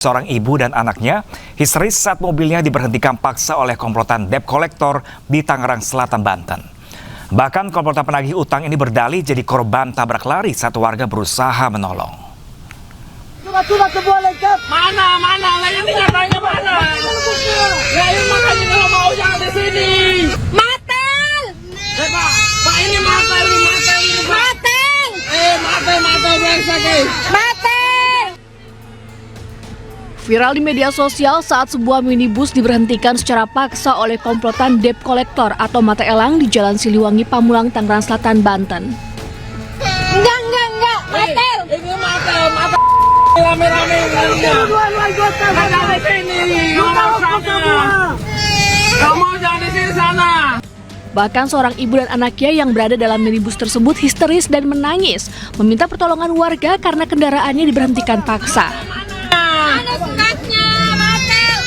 Seorang ibu dan anaknya histeris saat mobilnya diberhentikan paksa oleh komplotan debt collector di Tangerang Selatan, Banten. Bahkan komplotan penagih utang ini berdalih jadi korban tabrak lari saat warga berusaha menolong. Mana? Ini nyatanya mana? Ya ini makanya kalau mau jangan di sini. Matel! Pak ini matel. Matel brengsek. Matel! Viral di media sosial saat sebuah minibus diberhentikan secara paksa oleh komplotan debt collector atau mata elang di Jalan Siliwangi, Pamulang, Tangerang Selatan, Banten. Enggak, Matel! Ini matel. Rame-rame Kamu jangan di sini sana. Bahkan seorang ibu dan anaknya yang berada dalam minibus tersebut histeris dan menangis, meminta pertolongan warga karena kendaraannya diberhentikan paksa. Mana sukatnya, Matel!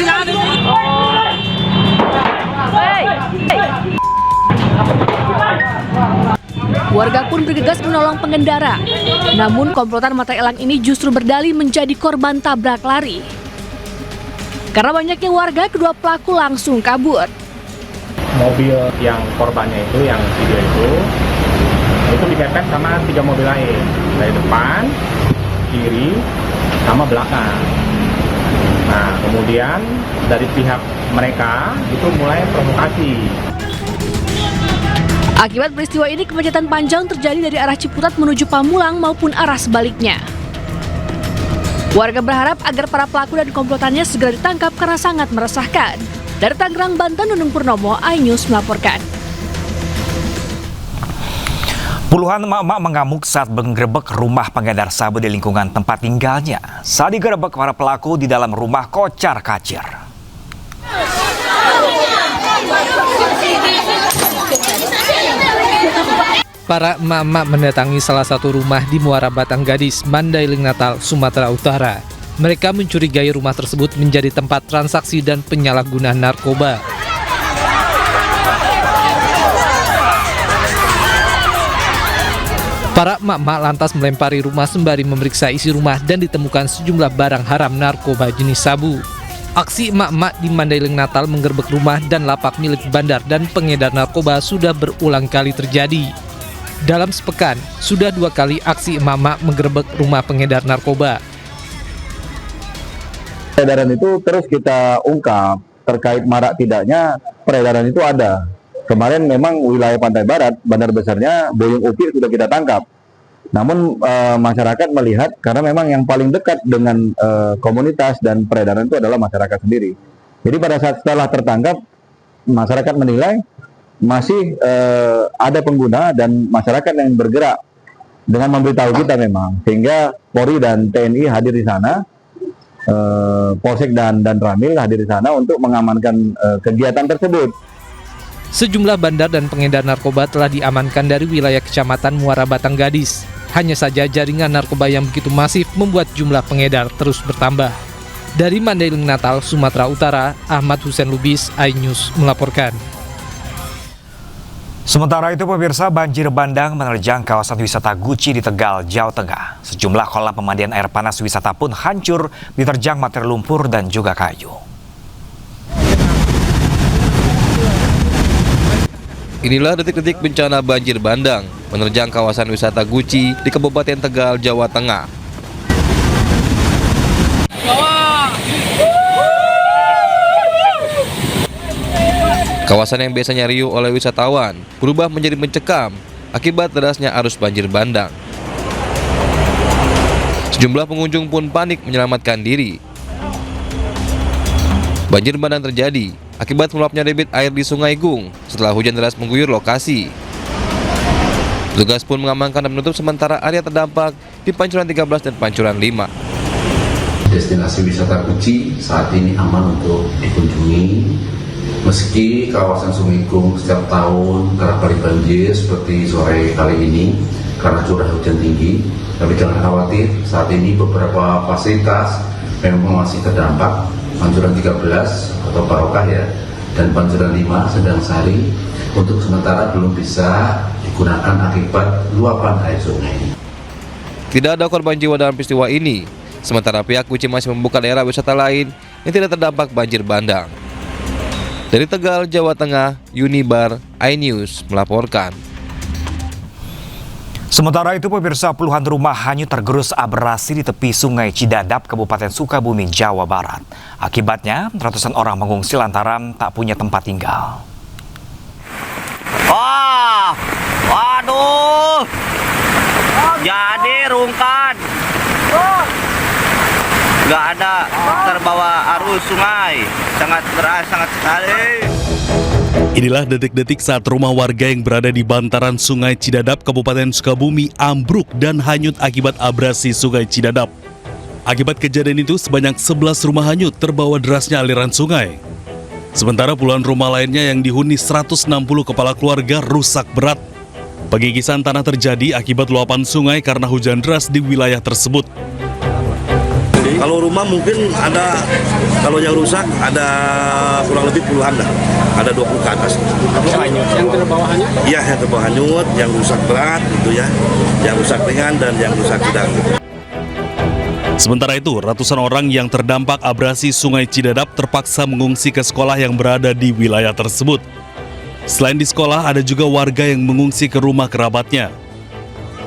Jangan di sini. Warga pun bergegas menolong pengendara. Namun komplotan mata elang ini justru berdalih menjadi korban tabrak lari. Karena banyaknya warga, kedua pelaku langsung kabur. Mobil yang korbannya itu, yang video itu dipepet sama 3 mobil lain. Dari depan, kiri, sama belakang. Nah, kemudian dari pihak mereka itu mulai provokasi. Akibat peristiwa ini, kemacetan panjang terjadi dari arah Ciputat menuju Pamulang maupun arah sebaliknya. Warga berharap agar para pelaku dan komplotannya segera ditangkap karena sangat meresahkan. Dari Tangerang, Banten, Nunung Purnomo, iNews melaporkan. Puluhan emak-emak mengamuk saat menggerebek rumah pengedar sabu di lingkungan tempat tinggalnya. Saat digerebek, para pelaku di dalam rumah kocar-kacir. Para emak-emak mendatangi salah satu rumah di Muara Batang Gadis, Mandailing Natal, Sumatera Utara. Mereka mencurigai rumah tersebut menjadi tempat transaksi dan penyalahgunaan narkoba. Para emak-emak lantas melempari rumah sembari memeriksa isi rumah dan ditemukan sejumlah barang haram narkoba jenis sabu. Aksi emak-emak di Mandailing Natal menggerebek rumah dan lapak milik bandar dan pengedar narkoba sudah berulang kali terjadi. Dalam sepekan, sudah 2 kali aksi emak-emak menggerebek rumah pengedar narkoba. Peredaran itu terus kita ungkap, terkait marak tidaknya peredaran itu ada. Kemarin memang wilayah Pantai Barat, bandar besarnya Boyong Upir sudah kita tangkap. Namun masyarakat melihat karena memang yang paling dekat dengan komunitas dan peredaran itu adalah masyarakat sendiri. Jadi pada saat setelah tertangkap, masyarakat menilai masih ada pengguna dan masyarakat yang bergerak dengan memberitahu kita memang. Sehingga Polri dan TNI hadir di sana, Polsek dan Ramil hadir di sana untuk mengamankan kegiatan tersebut. Sejumlah bandar dan pengedar narkoba telah diamankan dari wilayah Kecamatan Muara Batang Gadis. Hanya saja jaringan narkoba yang begitu masif membuat jumlah pengedar terus bertambah. Dari Mandailing Natal, Sumatera Utara, Ahmad Hussein Lubis, iNews melaporkan. Sementara itu, pemirsa, banjir bandang menerjang kawasan wisata Guci di Tegal, Jawa Tengah. Sejumlah kolam pemandian air panas wisata pun hancur diterjang material lumpur dan juga kayu. Inilah detik-detik bencana banjir bandang menerjang kawasan wisata Guci di Kabupaten Tegal, Jawa Tengah. Kawasan yang biasanya riuh oleh wisatawan berubah menjadi mencekam akibat derasnya arus banjir bandang. Sejumlah pengunjung pun panik menyelamatkan diri. Banjir bandang terjadi akibat meluapnya debit air di Sungai Gung setelah hujan deras mengguyur lokasi. Petugas pun mengamankan dan menutup sementara area terdampak di Pancuran 13 dan Pancuran 5. Destinasi wisata Guci saat ini aman untuk dikunjungi. Meski kawasan Sungai Gung setiap tahun kerap kali banjir seperti sore kali ini karena curah hujan tinggi, tapi jangan khawatir, saat ini beberapa fasilitas memang masih terdampak. Pancuran 13 atau Barokah ya, dan Pancuran 5 Sedang Sari untuk sementara belum bisa digunakan akibat luapan air sungai. Tidak ada korban jiwa dalam peristiwa ini, sementara pihak Guci masih membuka daerah wisata lain yang tidak terdampak banjir bandang. Dari Tegal, Jawa Tengah, Unibar, iNews melaporkan. Sementara itu, pemirsa, puluhan rumah hanyut tergerus abrasi di tepi Sungai Cidadap, Kabupaten Sukabumi, Jawa Barat. Akibatnya, ratusan orang mengungsi lantaran tak punya tempat tinggal. Wah, waduh, jadi rungkan, nggak ada, terbawa arus sungai, sangat deras, sangat sekali. Inilah detik-detik saat rumah warga yang berada di bantaran Sungai Cidadap, Kabupaten Sukabumi ambruk dan hanyut akibat abrasi Sungai Cidadap. Akibat kejadian itu, sebanyak 11 rumah hanyut terbawa derasnya aliran sungai. Sementara puluhan rumah lainnya yang dihuni 160 kepala keluarga rusak berat. Pengikisan tanah terjadi akibat luapan sungai karena hujan deras di wilayah tersebut. Kalau rumah mungkin ada, kalau yang rusak ada kurang lebih puluhan dah, ada 20 ke atas. Yang terbawa hanyut? Iya, yang terbawa hanyut, yang rusak berat gitu ya, yang rusak ringan dan yang rusak sedang. Sementara itu, ratusan orang yang terdampak abrasi Sungai Cidadap terpaksa mengungsi ke sekolah yang berada di wilayah tersebut. Selain di sekolah, ada juga warga yang mengungsi ke rumah kerabatnya.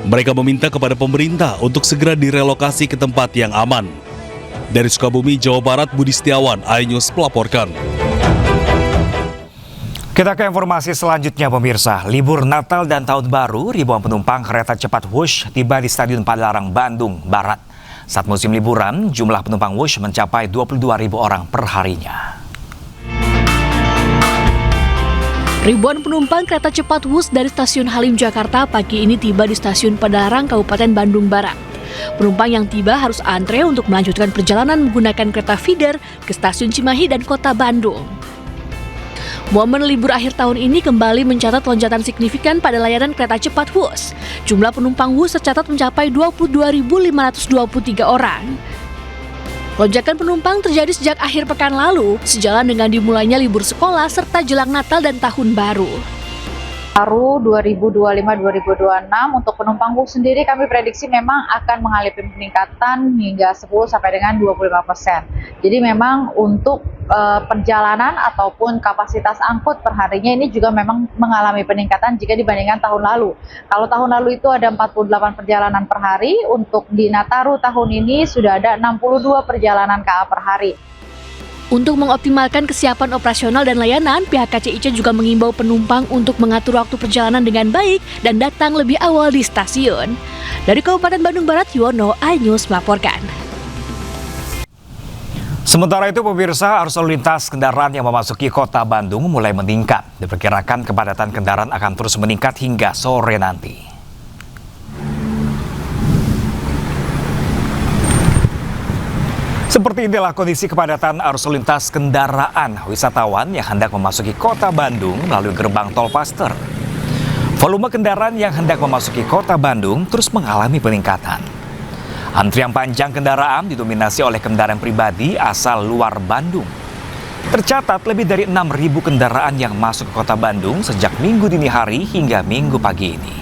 Mereka meminta kepada pemerintah untuk segera direlokasi ke tempat yang aman. Dari Sukabumi, Jawa Barat, Budi Setiawan, iNews melaporkan. Kita ke informasi selanjutnya, pemirsa. Libur Natal dan Tahun Baru, ribuan penumpang kereta cepat Wush tiba di Stadion Padalarang, Bandung Barat. Saat musim liburan, jumlah penumpang Wush mencapai 22.000 orang per harinya. Ribuan penumpang kereta cepat Wush dari Stasiun Halim, Jakarta pagi ini tiba di Stasiun Padalarang, Kabupaten Bandung Barat. Penumpang yang tiba harus antre untuk melanjutkan perjalanan menggunakan kereta feeder ke Stasiun Cimahi dan Kota Bandung. Momen libur akhir tahun ini kembali mencatat lonjakan signifikan pada layanan kereta cepat Wush. Jumlah penumpang Wush tercatat mencapai 22.523 orang. Lonjakan penumpang terjadi sejak akhir pekan lalu, sejalan dengan dimulainya libur sekolah serta jelang Natal dan Tahun Baru. Baru 2025-2026 untuk penumpang Wush sendiri kami prediksi memang akan mengalami peningkatan hingga 10 sampai dengan 25%. Jadi memang untuk perjalanan ataupun kapasitas angkut per harinya ini juga memang mengalami peningkatan jika dibandingkan tahun lalu. Kalau tahun lalu itu ada 48 perjalanan per hari, untuk di Nataru tahun ini sudah ada 62 perjalanan KA per hari. Untuk mengoptimalkan kesiapan operasional dan layanan, pihak KCIC juga mengimbau penumpang untuk mengatur waktu perjalanan dengan baik dan datang lebih awal di stasiun. Dari Kabupaten Bandung Barat, Yuwono, iNews melaporkan. Sementara itu, pemirsa, arus lalu lintas kendaraan yang memasuki kota Bandung mulai meningkat. Diperkirakan kepadatan kendaraan akan terus meningkat hingga sore nanti. Seperti inilah kondisi kepadatan arus lalu lintas kendaraan wisatawan yang hendak memasuki kota Bandung melalui gerbang tol Paster. Volume kendaraan yang hendak memasuki kota Bandung terus mengalami peningkatan. Antrian panjang kendaraan didominasi oleh kendaraan pribadi asal luar Bandung. Tercatat lebih dari 6.000 kendaraan yang masuk ke kota Bandung sejak Minggu dini hari hingga Minggu pagi ini.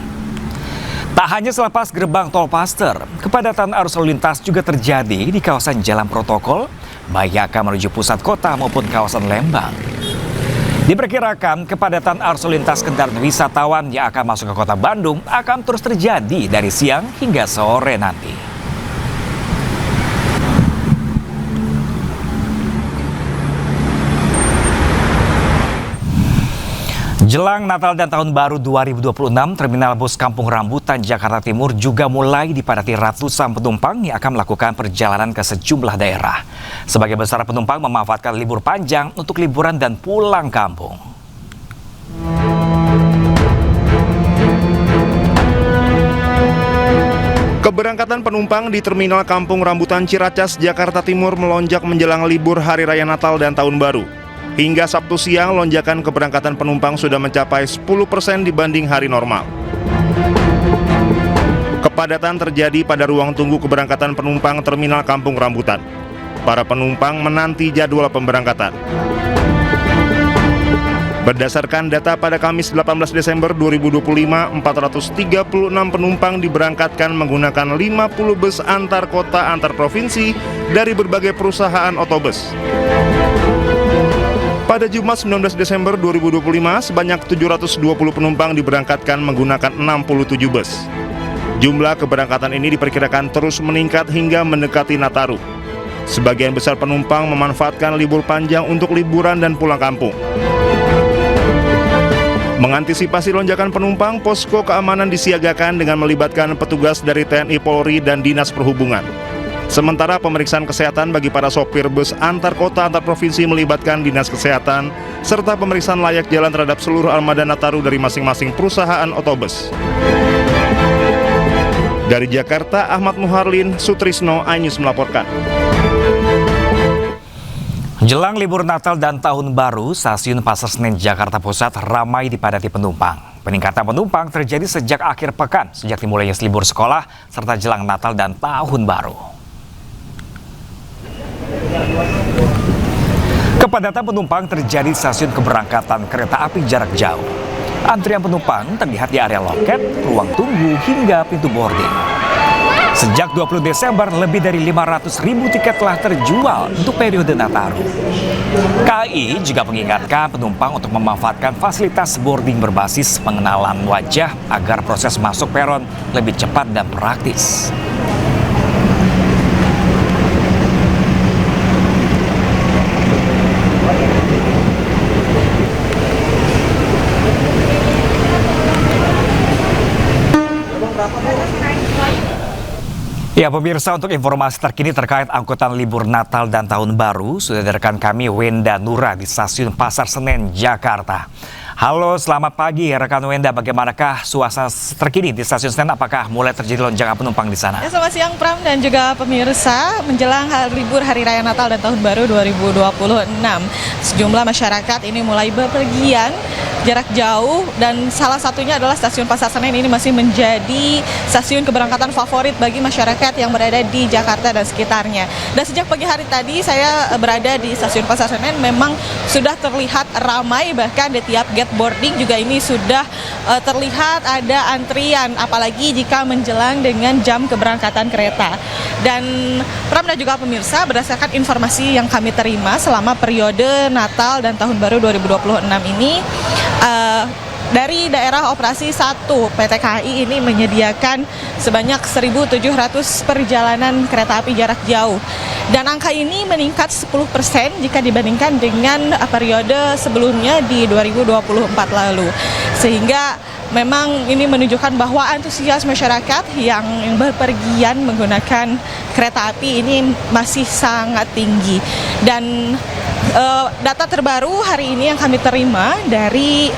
Tak hanya selepas gerbang tol Paster, kepadatan arus lalu lintas juga terjadi di kawasan Jalan Protokol, baik yang akan menuju pusat kota maupun kawasan Lembang. Diperkirakan kepadatan arus lalu lintas kendaraan wisatawan yang akan masuk ke kota Bandung akan terus terjadi dari siang hingga sore nanti. Jelang Natal dan Tahun Baru 2026, Terminal Bus Kampung Rambutan, Jakarta Timur juga mulai dipadati ratusan penumpang yang akan melakukan perjalanan ke sejumlah daerah. Sebagai besar penumpang memanfaatkan libur panjang untuk liburan dan pulang kampung. Keberangkatan penumpang di Terminal Kampung Rambutan Ciracas, Jakarta Timur melonjak menjelang libur Hari Raya Natal dan Tahun Baru. Hingga Sabtu siang, lonjakan keberangkatan penumpang sudah mencapai 10% dibanding hari normal. Kepadatan terjadi pada ruang tunggu keberangkatan penumpang Terminal Kampung Rambutan. Para penumpang menanti jadwal pemberangkatan. Berdasarkan data pada Kamis 18 Desember 2025, 436 penumpang diberangkatkan menggunakan 50 bus antar kota antar provinsi dari berbagai perusahaan otobus. Pada Jumat 19 Desember 2025, sebanyak 720 penumpang diberangkatkan menggunakan 67 bus. Jumlah keberangkatan ini diperkirakan terus meningkat hingga mendekati Nataru. Sebagian besar penumpang memanfaatkan libur panjang untuk liburan dan pulang kampung. Mengantisipasi lonjakan penumpang, posko keamanan disiagakan dengan melibatkan petugas dari TNI Polri dan Dinas Perhubungan. Sementara pemeriksaan kesehatan bagi para sopir bus antar kota antar provinsi melibatkan Dinas Kesehatan, serta pemeriksaan layak jalan terhadap seluruh armada Nataru dari masing-masing perusahaan otobus. Dari Jakarta, Ahmad Muharlin, Sutrisno, iNews melaporkan. Jelang libur Natal dan Tahun Baru, stasiun Pasar Senen Jakarta Pusat ramai dipadati penumpang. Peningkatan penumpang terjadi sejak akhir pekan, sejak dimulainya libur sekolah, serta jelang Natal dan Tahun Baru. Kepadatan penumpang terjadi di stasiun keberangkatan kereta api jarak jauh. Antrian penumpang terlihat di area loket, ruang tunggu, hingga pintu boarding. Sejak 20 Desember, lebih dari 500.000 tiket telah terjual untuk periode Nataru. KAI juga mengingatkan penumpang untuk memanfaatkan fasilitas boarding berbasis pengenalan wajah agar proses masuk peron lebih cepat dan praktis. Ya pemirsa, untuk informasi terkini terkait angkutan libur Natal dan Tahun Baru, sudah ada rekan kami Wenda Nura di stasiun Pasar Senen, Jakarta. Halo, selamat pagi rekan Wenda, bagaimanakah suasana terkini di stasiun Senen? Apakah mulai terjadi lonjakan penumpang di sana? Ya, selamat siang Pram dan juga pemirsa. Menjelang libur Hari Raya Natal dan Tahun Baru 2026, sejumlah masyarakat ini mulai bepergian jarak jauh, dan salah satunya adalah stasiun Pasar Senen ini masih menjadi stasiun keberangkatan favorit bagi masyarakat yang berada di Jakarta dan sekitarnya. Dan sejak pagi hari tadi saya berada di stasiun Pasar Senen, memang sudah terlihat ramai, bahkan di tiap gate boarding juga ini sudah terlihat ada antrian, apalagi jika menjelang dengan jam keberangkatan kereta. Dan Pram dan juga pemirsa, berdasarkan informasi yang kami terima selama periode Natal dan Tahun Baru 2026 ini, dari daerah operasi 1 PT KAI ini menyediakan sebanyak 1.700 perjalanan kereta api jarak jauh. Dan angka ini meningkat 10% jika dibandingkan dengan periode sebelumnya di 2024 lalu. Sehingga memang ini menunjukkan bahwa antusias masyarakat yang berpergian menggunakan kereta api ini masih sangat tinggi. Dan data terbaru hari ini yang kami terima dari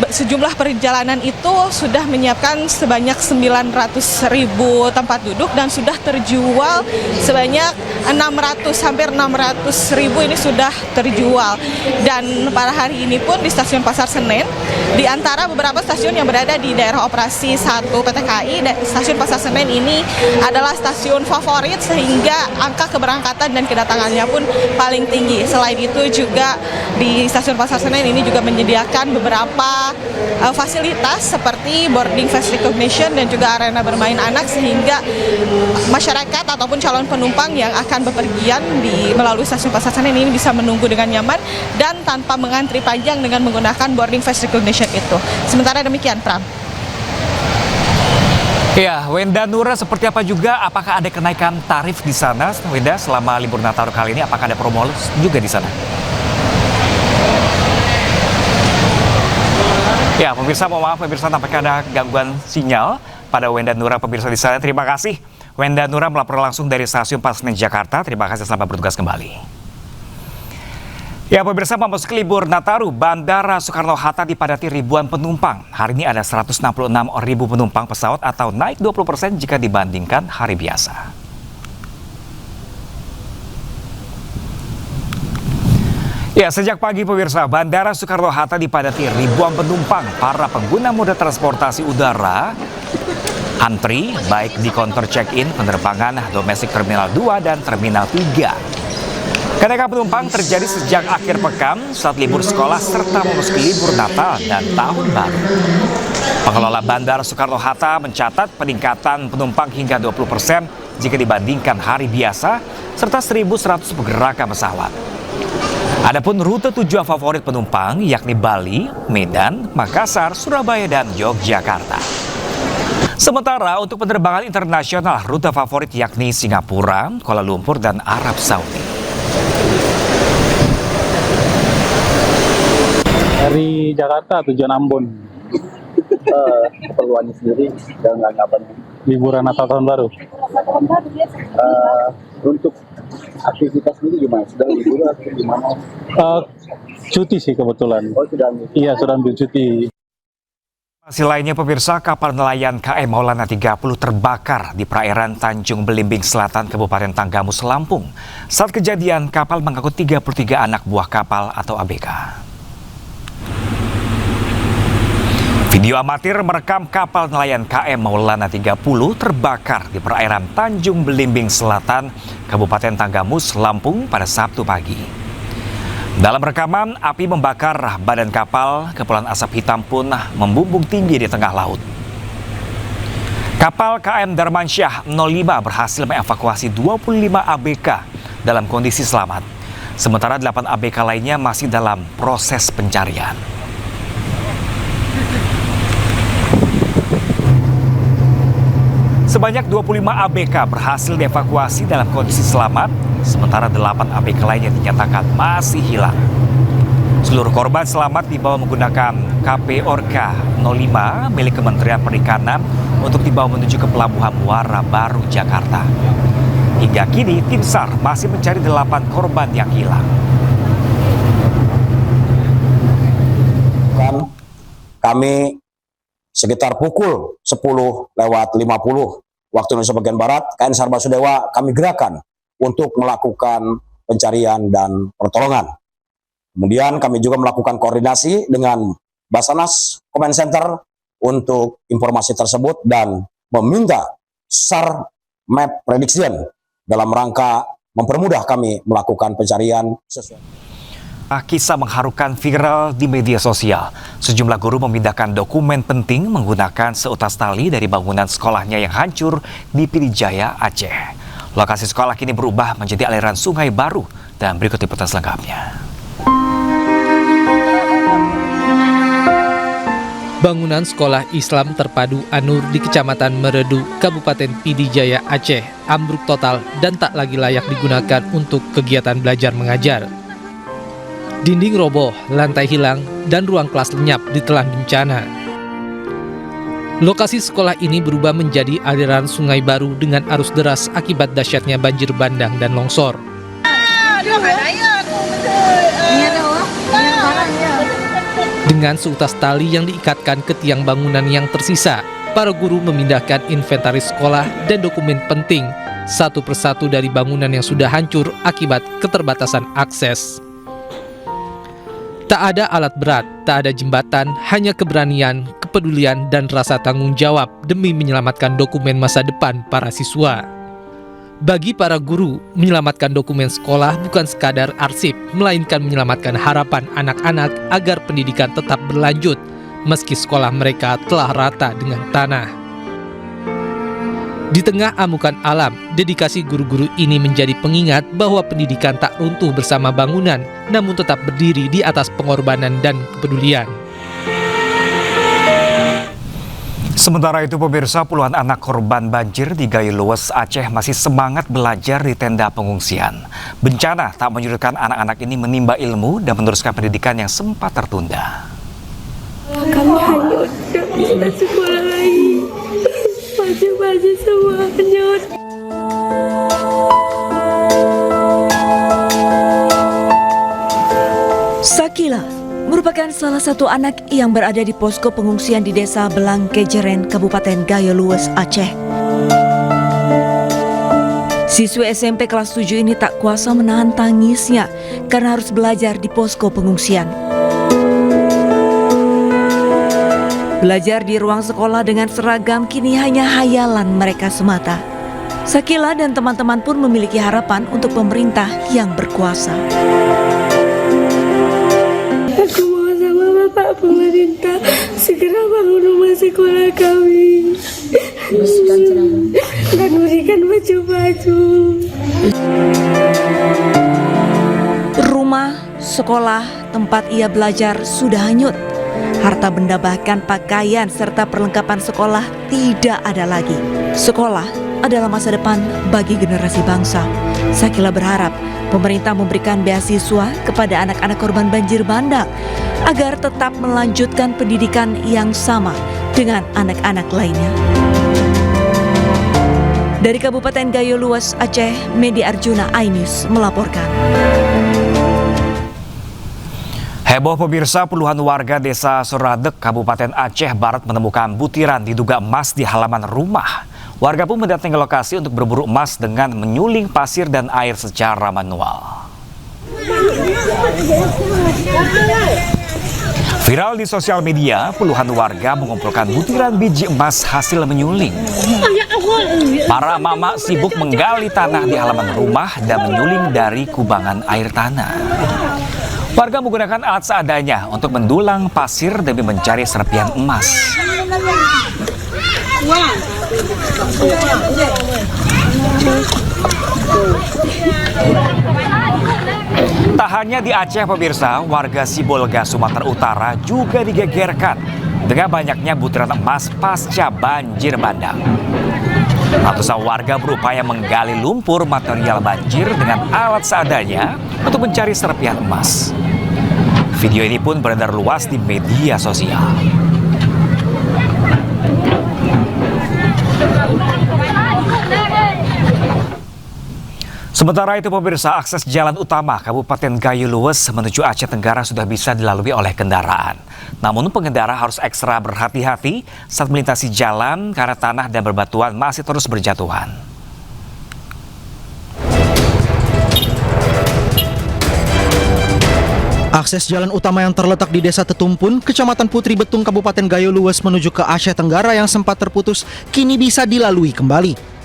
sejumlah perjalanan itu sudah menyiapkan sebanyak 900.000 tempat duduk dan sudah terjual sebanyak 600, hampir 600.000 ini sudah terjual. Dan pada hari ini pun di stasiun Pasar Senen, di antara beberapa stasiun yang berada di daerah operasi 1 PT KAI, stasiun Pasar Senen ini adalah stasiun favorit sehingga angka keberangkatan dan kedatangannya pun paling tinggi. Selain itu juga di stasiun Pasar Senen ini juga menyediakan beberapa fasilitas seperti boarding face recognition dan juga arena bermain anak, sehingga masyarakat ataupun calon penumpang yang akan bepergian melalui stasiun Pasar Senen ini bisa menunggu dengan nyaman dan tanpa mengantri panjang dengan menggunakan boarding face recognition itu. Sementara demikian, Pram. Ya, Wenda Nura, seperti apa juga? Apakah ada kenaikan tarif di sana, Wenda, selama libur Natal kali ini? Apakah ada promo juga di sana? Ya, pemirsa, mohon maaf pemirsa, tampaknya ada gangguan sinyal pada Wenda Nura, pemirsa di sana. Terima kasih. Wenda Nura melapor langsung dari stasiun Pasar Senen, Jakarta. Terima kasih, selamat bertugas kembali. Ya, pemirsa, memasuki libur Nataru, Bandara Soekarno-Hatta dipadati ribuan penumpang. Hari ini ada 166.000 penumpang pesawat atau naik 20% jika dibandingkan hari biasa. Ya, sejak pagi pemirsa, Bandara Soekarno-Hatta dipadati ribuan penumpang. Para pengguna moda transportasi udara antri baik di konter check-in penerbangan domestik Terminal 2 dan Terminal 3. Kenaikan penumpang terjadi sejak akhir pekan saat libur sekolah serta memasuki libur Natal dan Tahun Baru. Pengelola Bandara Soekarno-Hatta mencatat peningkatan penumpang hingga 20% jika dibandingkan hari biasa, serta 1.100 pergerakan pesawat. Adapun rute tujuan favorit penumpang yakni Bali, Medan, Makassar, Surabaya, dan Yogyakarta. Sementara untuk penerbangan internasional, rute favorit yakni Singapura, Kuala Lumpur, dan Arab Saudi. Dari Jakarta tujuan Ambon. Keperluannya sendiri dan apa? Liburan Natal Tahun Baru. Untuk aktivitas ini gimana? Sudah liburan atau gimana? Cuti sih kebetulan. Oh, sudah ambil. Iya, sudah ambil cuti. Masih lainnya pemirsa, kapal nelayan KM Maulana 30 terbakar di perairan Tanjung Belimbing Selatan, Kabupaten Tanggamus, Lampung. Saat kejadian, kapal mengangkut 33 anak buah kapal atau ABK. Video amatir merekam kapal nelayan KM Maulana 30 terbakar di perairan Tanjung Belimbing Selatan, Kabupaten Tanggamus, Lampung pada Sabtu pagi. Dalam rekaman, api membakar badan kapal, kepulan asap hitam pun membumbung tinggi di tengah laut. Kapal KM Darmansyah 05 berhasil mengevakuasi 25 ABK dalam kondisi selamat. Sementara 8 ABK lainnya masih dalam proses pencarian. Sebanyak 25 ABK berhasil dievakuasi dalam kondisi selamat, sementara 8 ABK lainnya dinyatakan masih hilang. Seluruh korban selamat dibawa menggunakan KP Orka 05 milik Kementerian Perikanan untuk dibawa menuju ke Pelabuhan Muara Baru, Jakarta. Hingga kini, tim SAR masih mencari 8 korban yang hilang. Kami sekitar pukul 10:50 waktu Indonesia bagian Barat, KN SAR Basudewa kami gerakan untuk melakukan pencarian dan pertolongan. Kemudian kami juga melakukan koordinasi dengan Basarnas Command Center untuk informasi tersebut dan meminta SAR Map Prediction dalam rangka mempermudah kami melakukan pencarian sesuai. Kisah mengharukan viral di media sosial. Sejumlah guru memindahkan dokumen penting menggunakan seutas tali dari bangunan sekolahnya yang hancur di Pidijaya, Aceh. Lokasi sekolah kini berubah menjadi aliran sungai baru, dan berikut liputan selengkapnya. Bangunan sekolah Islam terpadu An-Nur di Kecamatan Meredu, Kabupaten Pidijaya, Aceh, ambruk total dan tak lagi layak digunakan untuk kegiatan belajar mengajar. Dinding roboh, lantai hilang, dan ruang kelas lenyap ditelan bencana. Lokasi sekolah ini berubah menjadi aliran sungai baru dengan arus deras akibat dahsyatnya banjir bandang dan longsor. Dengan seutas tali yang diikatkan ke tiang bangunan yang tersisa, para guru memindahkan inventaris sekolah dan dokumen penting satu persatu dari bangunan yang sudah hancur akibat keterbatasan akses. Tak ada alat berat, tak ada jembatan, hanya keberanian, kepedulian, dan rasa tanggung jawab demi menyelamatkan dokumen masa depan para siswa. Bagi para guru, menyelamatkan dokumen sekolah bukan sekadar arsip, melainkan menyelamatkan harapan anak-anak agar pendidikan tetap berlanjut, meski sekolah mereka telah rata dengan tanah. Di tengah amukan alam, dedikasi guru-guru ini menjadi pengingat bahwa pendidikan tak runtuh bersama bangunan, namun tetap berdiri di atas pengorbanan dan kepedulian. Sementara itu pemirsa, puluhan anak korban banjir di Gayo Luwes, Aceh masih semangat belajar di tenda pengungsian. Bencana tak menyurutkan anak-anak ini menimba ilmu dan meneruskan pendidikan yang sempat tertunda. Kami hanyut, tak bisa sekolah lagi. Masih semua hanyut. Sakila merupakan salah satu anak yang berada di posko pengungsian di Desa Belang Kejeren, Kabupaten Gayo Luwes, Aceh. Siswi SMP kelas 7 ini tak kuasa menahan tangisnya karena harus belajar di posko pengungsian. Belajar di ruang sekolah dengan seragam kini hanya hayalan mereka semata. Sakila dan teman-teman pun memiliki harapan untuk pemerintah yang berkuasa. Aku mohon sama Bapak pemerintah segera bangun rumah sekolah kami dan berikan baju-baju. Rumah, sekolah, tempat ia belajar sudah hanyut. Harta benda bahkan pakaian serta perlengkapan sekolah tidak ada lagi. Sekolah adalah masa depan bagi generasi bangsa. Sakila berharap pemerintah memberikan beasiswa kepada anak-anak korban banjir bandang agar tetap melanjutkan pendidikan yang sama dengan anak-anak lainnya. Dari Kabupaten Gayo Luas, Aceh, Medi Arjuna, iNews melaporkan. Heboh pemirsa, puluhan warga desa Suradek, Kabupaten Aceh Barat menemukan butiran diduga emas di halaman rumah. Warga pun mendatangi lokasi untuk berburu emas dengan menyuling pasir dan air secara manual. Viral di sosial media, puluhan warga mengumpulkan butiran biji emas hasil menyuling. Para mama sibuk menggali tanah di halaman rumah dan menyuling dari kubangan air tanah. Warga menggunakan alat seadanya untuk mendulang pasir demi mencari serpihan emas. Tak hanya di Aceh pemirsa, warga Sibolga, Sumatera Utara juga digegerkan dengan banyaknya butiran emas pasca banjir bandang. Ratusan warga berupaya menggali lumpur material banjir dengan alat seadanya untuk mencari serpihan emas. Video ini pun beredar luas di media sosial. Sementara itu pemirsa, akses jalan utama Kabupaten Gayo Luas menuju Aceh Tenggara sudah bisa dilalui oleh kendaraan. Namun pengendara harus ekstra berhati-hati saat melintasi jalan karena tanah dan bebatuan masih terus berjatuhan. Akses jalan utama yang terletak di Desa Tetumpun, Kecamatan Putri Betung, Kabupaten Gayo Luas menuju ke Aceh Tenggara yang sempat terputus, kini bisa dilalui kembali.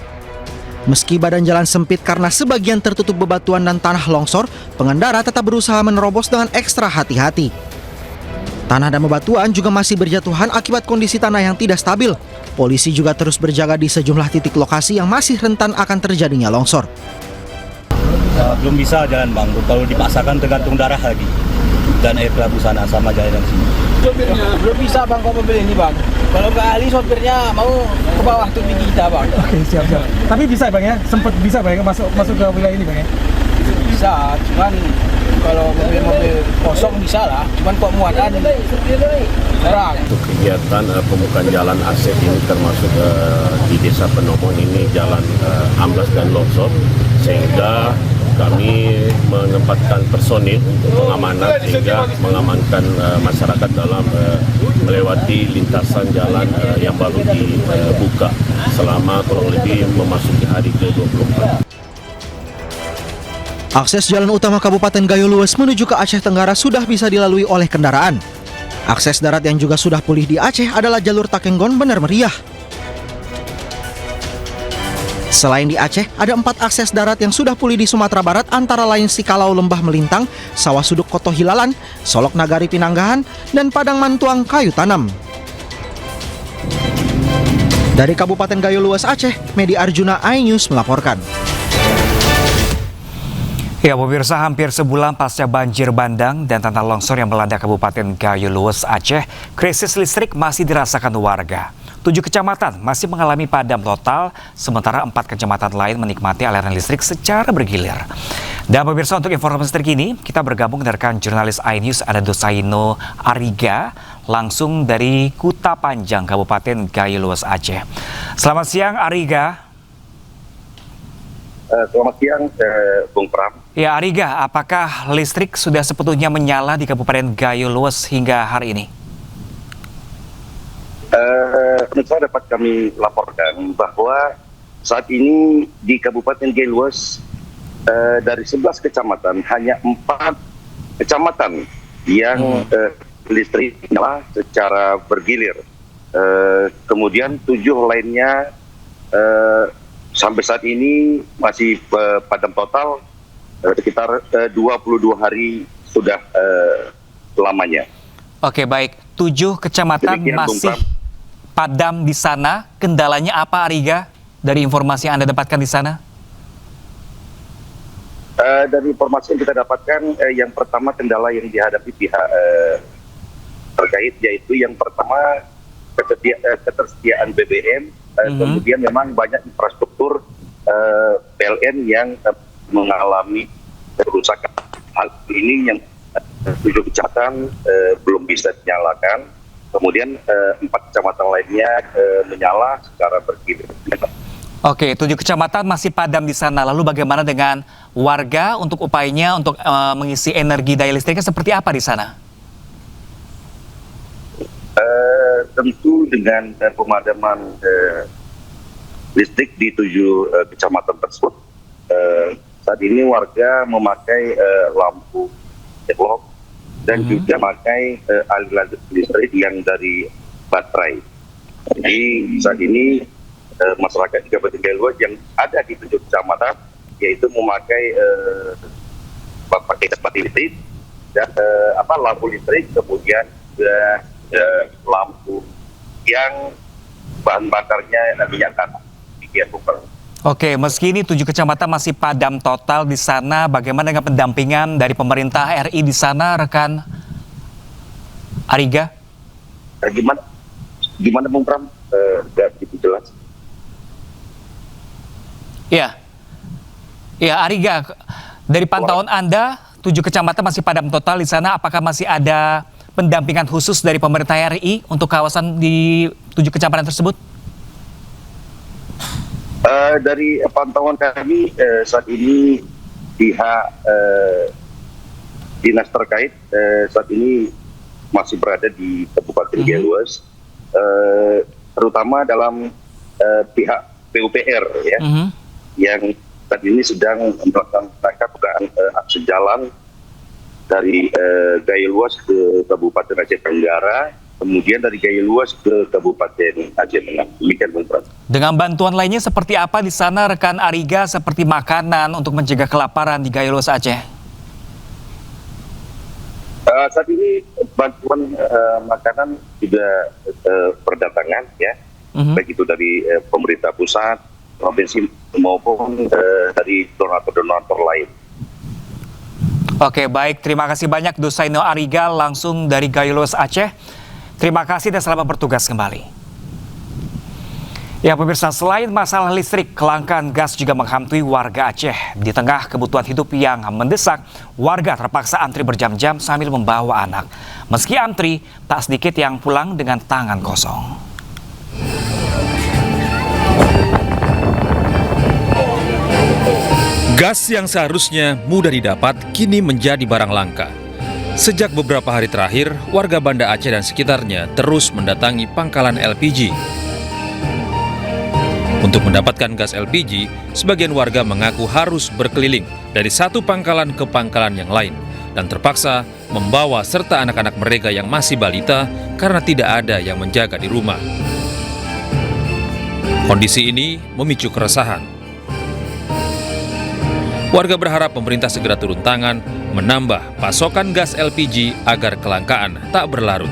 Meski badan jalan sempit karena sebagian tertutup bebatuan dan tanah longsor, pengendara tetap berusaha menerobos dengan ekstra hati-hati. Tanah dan bebatuan juga masih berjatuhan akibat kondisi tanah yang tidak stabil. Polisi juga terus berjaga di sejumlah titik lokasi yang masih rentan akan terjadinya longsor. Belum bisa jalan bang, kalau dipaksakan tergantung darah lagi dan air kelabu sana sama jalan sini. Sopirnya belum bisa bang kalau mobil ini bang. Kalau nggak ahli sopirnya mau ke bawah tuh tinggi kita bang. Oke, siap. Tapi bisa bang ya, sempat bisa bang ya masuk ke wilayah ini bang ya? Bisa, cuman kalau mobil kosong bisa lah, cuman kok muatan jarang. Untuk kegiatan pembukaan jalan aset ini termasuk di Desa Penomon ini jalan amblas dan longsor, sehingga kami menempatkan personil untuk pengamanan sehingga mengamankan masyarakat dalam melewati lintasan jalan yang baru dibuka selama kurang lebih memasuki hari ke-24. Akses jalan utama Kabupaten Gayo Luas menuju ke Aceh Tenggara sudah bisa dilalui oleh kendaraan. Akses darat yang juga sudah pulih di Aceh adalah jalur Takenggon Benar Meriah. Selain di Aceh, ada 4 akses darat yang sudah pulih di Sumatera Barat, antara lain Sikalau Lembah Melintang, Sawah Suduk Koto Hilalan, Solok Nagari Pinanggahan, dan Padang Mantuang Kayu Tanam. Dari Kabupaten Gayo Luas Aceh, Medi Arjuna, iNews melaporkan. Ya pemirsa, hampir sebulan pasca banjir bandang dan tanah longsor yang melanda Kabupaten Gayo Luas Aceh, krisis listrik masih dirasakan warga. 7 kecamatan masih mengalami padam total, sementara 4 kecamatan lain menikmati aliran listrik secara bergilir. Dan pemirsa, untuk informasi terkini, kita bergabung dengan rekan jurnalis iNews Anando Saino Ariga, langsung dari Kuta Panjang, Kabupaten Gayo Luas Aceh. Selamat siang Ariga. Selamat siang, Bung Pram. Ya Ariga, apakah listrik sudah sepenuhnya menyala di Kabupaten Gayo Luas hingga hari ini? Pemirsa, dapat kami laporkan bahwa saat ini di Kabupaten Gayo Luas dari 11 kecamatan hanya 4 kecamatan yang listrik nyala secara bergilir. Kemudian 7 lainnya sampai saat ini masih padam total sekitar 22 hari sudah lamanya. Oke, baik. 7 kecamatan Demikian, masih Bung Pram. padam di sana. Kendalanya apa, Ariga? Dari informasi yang Anda dapatkan di sana? Dari informasi yang kita dapatkan, yang pertama kendala yang dihadapi pihak terkait, yaitu yang pertama ketersediaan BBM, kemudian memang banyak infrastruktur PLN yang mengalami kerusakan. Hal ini yang 7 kecamatan belum bisa dinyalakan, kemudian 4 kecamatan lainnya menyala secara bergilir. Oke, 7 kecamatan masih padam di sana. Lalu bagaimana dengan warga untuk upayanya untuk mengisi energi daya listriknya seperti apa di sana? Tentu dengan pemadaman listrik di 7 kecamatan tersebut, saat ini warga memakai lampu deadlock dan juga memakai aliran listrik yang dari baterai. Jadi saat ini masyarakat di Kabupaten Gayluas yang ada di 7 kecamatan yaitu memakai baterai listrik dan lampu listrik, kemudian juga lampu yang bahan bakarnya minyak tanah. Oke, meski ini 7 kecamatan masih padam total di sana, bagaimana dengan pendampingan dari pemerintah RI di sana, rekan Ariga? Gimana Bung Pram? Gak begitu jelas. Ya, Ariga, dari pantauan Anda, 7 kecamatan masih padam total di sana. Apakah masih ada pendampingan khusus dari pemerintah RI untuk kawasan di 7 kecamatan tersebut? Dari pantauan kami saat ini pihak dinas terkait saat ini masih berada di Kabupaten Gayluas, terutama dalam pihak PUPR ya. Yang saat ini sedang melaksanakan aksi jalan dari Gayluas ke Kabupaten Aceh Tenggara, kemudian dari Gayluas ke Kabupaten Aceh Tengah. Demikian, Bung Pram. Dengan bantuan lainnya seperti apa di sana, rekan Ariga, seperti makanan untuk mencegah kelaparan di Gayluas Aceh? Saat ini bantuan makanan juga berdatangan ya, baik itu dari pemerintah pusat, provinsi maupun dari donatur-donatur lain. Oke, baik. Terima kasih banyak Dusaino Ariga langsung dari Gayluas Aceh. Terima kasih dan selamat bertugas kembali. Ya pemirsa, selain masalah listrik, kelangkaan gas juga menghantui warga Aceh. Di tengah kebutuhan hidup yang mendesak, warga terpaksa antri berjam-jam sambil membawa anak. Meski antri, tak sedikit yang pulang dengan tangan kosong. Gas yang seharusnya mudah didapat kini menjadi barang langka. Sejak beberapa hari terakhir, warga Banda Aceh dan sekitarnya terus mendatangi pangkalan LPG. Untuk mendapatkan gas LPG, sebagian warga mengaku harus berkeliling dari satu pangkalan ke pangkalan yang lain dan terpaksa membawa serta anak-anak mereka yang masih balita karena tidak ada yang menjaga di rumah. Kondisi ini memicu keresahan. Warga berharap pemerintah segera turun tangan menambah pasokan gas LPG agar kelangkaan tak berlarut.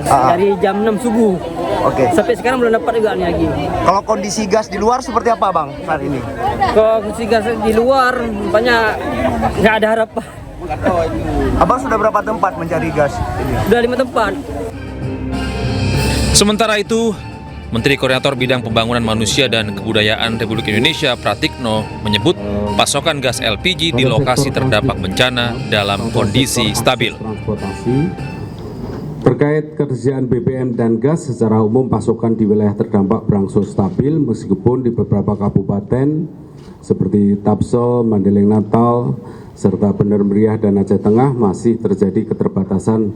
Dari jam 6 subuh. Oke. Sampai sekarang belum dapat juga nih lagi. Kalau kondisi gas di luar seperti apa, Bang, saat ini? Kalau kondisi gas di luar banyak nggak ada harapan. Abang sudah berapa tempat mencari gas? Sudah 5 tempat. Sementara itu, Menteri Koordinator Bidang Pembangunan Manusia dan Kebudayaan Republik Indonesia Pratikno menyebut pasokan gas LPG di lokasi terdampak bencana dalam kondisi stabil. Terkait ketersediaan BBM dan gas secara umum pasokan di wilayah terdampak berangsur stabil meskipun di beberapa kabupaten seperti Tapsel, Mandailing Natal, serta Bener Meriah dan Aceh Tengah masih terjadi keterbatasan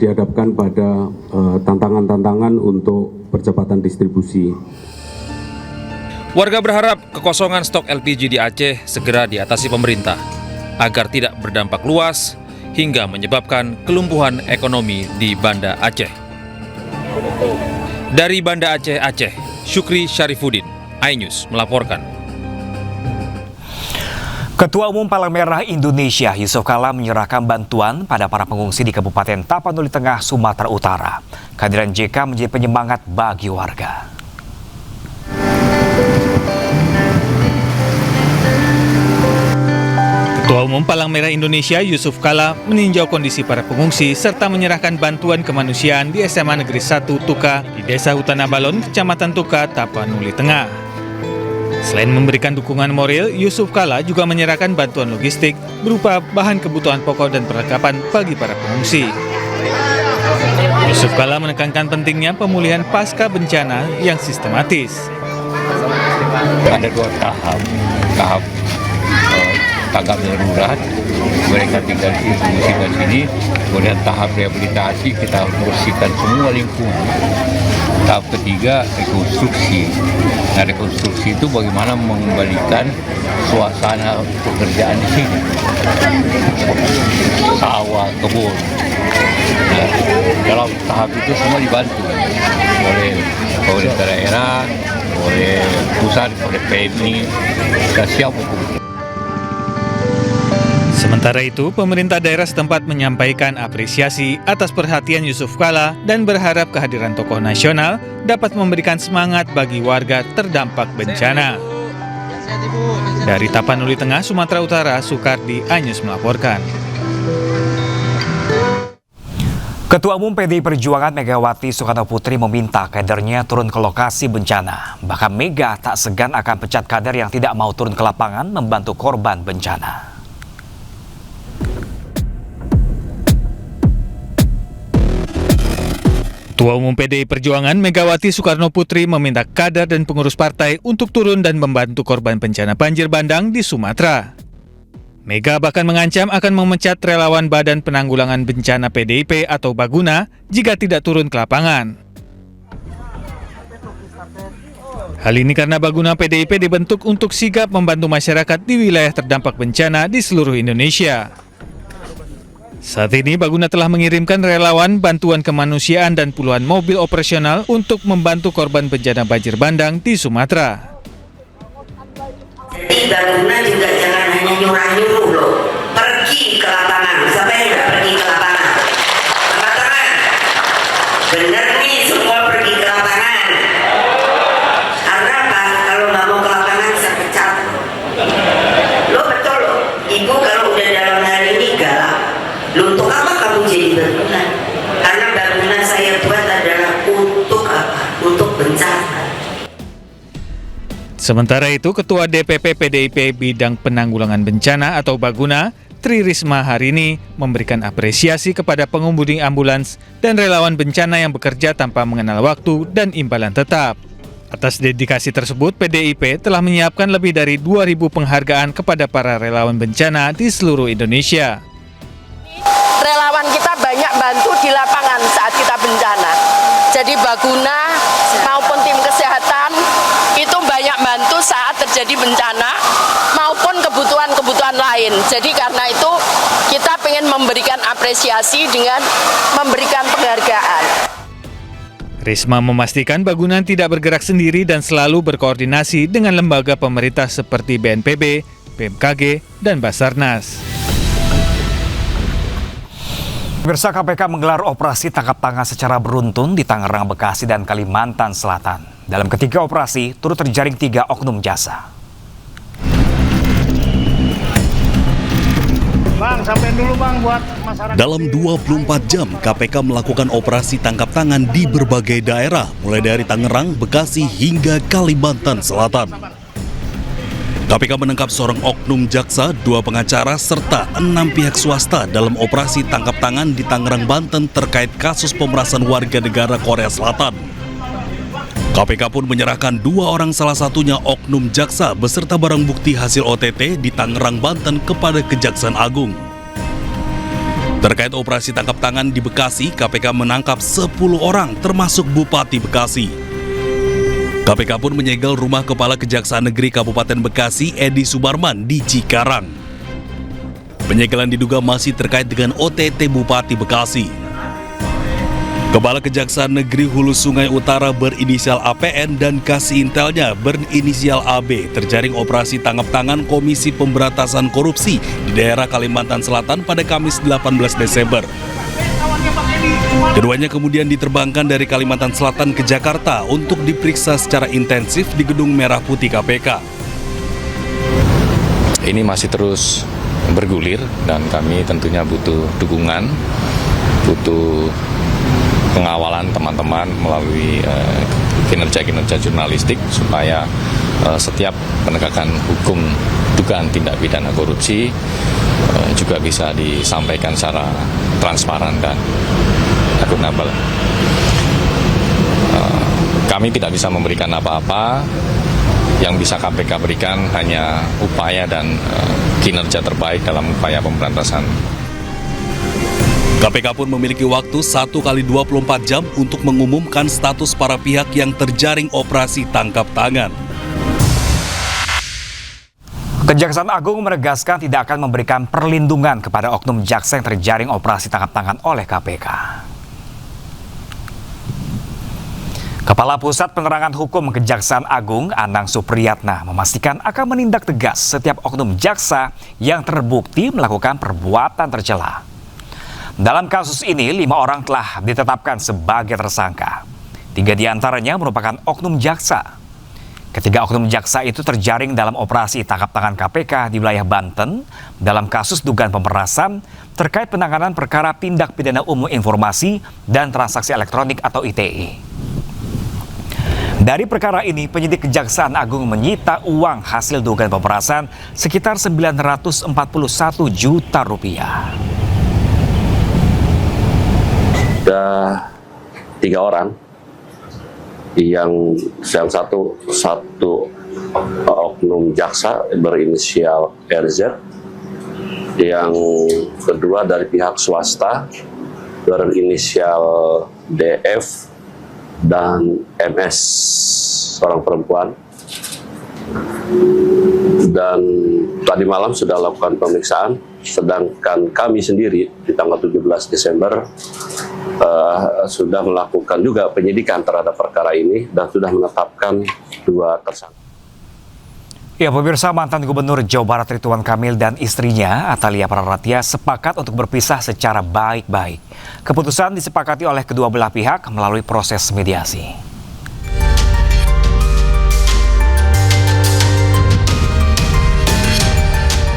dihadapkan pada tantangan-tantangan untuk percepatan distribusi. Warga berharap kekosongan stok LPG di Aceh segera diatasi pemerintah agar tidak berdampak luas hingga menyebabkan kelumpuhan ekonomi di Banda Aceh. Dari Banda Aceh, Syukri Syarifuddin, iNews melaporkan. Ketua Umum Palang Merah Indonesia Yusuf Kala menyerahkan bantuan pada para pengungsi di Kabupaten Tapanuli Tengah, Sumatera Utara. Kehadiran JK menjadi penyemangat bagi warga. Ketua Umum Palang Merah Indonesia Yusuf Kala meninjau kondisi para pengungsi serta menyerahkan bantuan kemanusiaan di SMA Negeri 1 Tuka di Desa Hutan Abalon, Kecamatan Tuka, Tapanuli Tengah. Selain memberikan dukungan moral, Yusuf Kala juga menyerahkan bantuan logistik berupa bahan kebutuhan pokok dan perlengkapan bagi para pengungsi. Yusuf Kala menekankan pentingnya pemulihan pasca bencana yang sistematis. Ada 2 tahap. Tahap tanggap darurat, mereka tinggal di pengungsian sini. Kemudian tahap rehabilitasi, kita bersihkan semua lingkungan. Tahap ketiga, rekonstruksi. Nah, rekonstruksi itu bagaimana mengembalikan suasana pekerjaan di sini. Sawah, kebun. Nah, dalam tahap itu semua dibantu oleh pemerintah daerah, oleh pusat, oleh PMI, dan siap hukum. Sementara itu, pemerintah daerah setempat menyampaikan apresiasi atas perhatian Yusuf Kala dan berharap kehadiran tokoh nasional dapat memberikan semangat bagi warga terdampak bencana. Dari Tapanuli Tengah, Sumatera Utara, Sukardi, iNews melaporkan. Ketua Umum PDI Perjuangan Megawati Soekarno Putri meminta kadernya turun ke lokasi bencana. Bahkan Mega tak segan akan pecat kader yang tidak mau turun ke lapangan membantu korban bencana. Ketua Umum PDI Perjuangan Megawati Soekarno Putri meminta kader dan pengurus partai untuk turun dan membantu korban bencana banjir bandang di Sumatera. Mega bahkan mengancam akan memecat relawan Badan Penanggulangan Bencana PDIP atau Baguna jika tidak turun ke lapangan. Hal ini karena Baguna PDIP dibentuk untuk sigap membantu masyarakat di wilayah terdampak bencana di seluruh Indonesia. Saat ini Baguna telah mengirimkan relawan bantuan kemanusiaan dan puluhan mobil operasional untuk membantu korban bencana banjir bandang di Sumatera. Jadi Baguna juga jangan hanya nyuruh-nyuruh loh, pergi ke lapangan. Siapa yang nggak pergi ke lapangan? Angkat tangan. Bener nih, semua pergi ke lapangan. Karena apa? Kalau nggak mau ke lapangan saya pecat. Lo betul loh, ibu kalau udah dalam hari ini galak. Lo untuk apa kamu jadi Baguna? Karena Baguna saya buat adalah untuk apa? Untuk bencana. Sementara itu, Ketua DPP PDIP Bidang Penanggulangan Bencana atau Baguna, Tri Risma hari ini memberikan apresiasi kepada pengemudi ambulans dan relawan bencana yang bekerja tanpa mengenal waktu dan imbalan tetap. Atas dedikasi tersebut, PDIP telah menyiapkan lebih dari 2.000 penghargaan kepada para relawan bencana di seluruh Indonesia. Relawan kita banyak bantu di lapangan saat kita bencana. Jadi Baguna maupun tim kesehatan itu banyak bantu saat terjadi bencana maupun kebutuhan-kebutuhan lain. Jadi karena itu kita ingin memberikan apresiasi dengan memberikan penghargaan. Risma memastikan Baguna tidak bergerak sendiri dan selalu berkoordinasi dengan lembaga pemerintah seperti BNPB, BMKG, dan Basarnas. Pemirsa, KPK menggelar operasi tangkap tangan secara beruntun di Tangerang, Bekasi, dan Kalimantan Selatan. Dalam ketiga operasi, turut terjaring 3 oknum jasa. Bang, sampein dulu bang buat masyarakat. Dalam 24 jam, KPK melakukan operasi tangkap tangan di berbagai daerah, mulai dari Tangerang, Bekasi, hingga Kalimantan Selatan. KPK menangkap seorang oknum jaksa, 2 pengacara, serta 6 pihak swasta dalam operasi tangkap tangan di Tangerang, Banten terkait kasus pemerasan warga negara Korea Selatan. KPK pun menyerahkan 2 orang, salah satunya oknum jaksa beserta barang bukti hasil OTT di Tangerang, Banten kepada Kejaksaan Agung. Terkait operasi tangkap tangan di Bekasi, KPK menangkap 10 orang termasuk Bupati Bekasi. KPK pun menyegel rumah Kepala Kejaksaan Negeri Kabupaten Bekasi, Edi Subarman, di Cikarang. Penyegelan diduga masih terkait dengan OTT Bupati Bekasi. Kepala Kejaksaan Negeri Hulu Sungai Utara berinisial APN dan kasih intelnya berinisial AB terjaring operasi tangkap tangan Komisi Pemberantasan Korupsi di daerah Kalimantan Selatan pada Kamis 18 Desember. Keduanya kemudian diterbangkan dari Kalimantan Selatan ke Jakarta untuk diperiksa secara intensif di Gedung Merah Putih KPK. Ini masih terus bergulir dan kami tentunya butuh dukungan, butuh pengawalan teman-teman melalui kinerja-kinerja jurnalistik supaya setiap penegakan hukum dugaan tindak pidana korupsi juga bisa disampaikan secara transparan dan akuntabel. Kami tidak bisa memberikan apa-apa, yang bisa KPK berikan hanya upaya dan kinerja terbaik dalam upaya pemberantasan. KPK pun memiliki waktu 1 kali 24 jam untuk mengumumkan status para pihak yang terjaring operasi tangkap tangan. Kejaksaan Agung menegaskan tidak akan memberikan perlindungan kepada oknum jaksa yang terjaring operasi tangkap tangan oleh KPK. Kepala Pusat Penerangan Hukum Kejaksaan Agung, Anang Supriyatna, memastikan akan menindak tegas setiap oknum jaksa yang terbukti melakukan perbuatan tercela. Dalam kasus ini, 5 orang telah ditetapkan sebagai tersangka. 3 diantaranya merupakan oknum jaksa. Ketiga oknum jaksa itu terjaring dalam operasi tangkap tangan KPK di wilayah Banten dalam kasus dugaan pemerasan terkait penanganan perkara tindak pidana umum informasi dan transaksi elektronik atau ITE. Dari perkara ini, penyidik Kejaksaan Agung menyita uang hasil dugaan pemerasan sekitar 941 juta rupiah. Ada 3 orang yang satu oknum jaksa berinisial RZ, yang kedua dari pihak swasta berinisial DF dan MS, seorang perempuan. Dan tadi malam sudah lakukan pemeriksaan, sedangkan kami sendiri di tanggal 17 Desember sudah melakukan juga penyidikan terhadap perkara ini dan sudah menetapkan 2 tersangka. Ya, pemirsa, mantan Gubernur Jawa Barat Ridwan Kamil dan istrinya Atalia Praratia sepakat untuk berpisah secara baik-baik. Keputusan disepakati oleh kedua belah pihak melalui proses mediasi.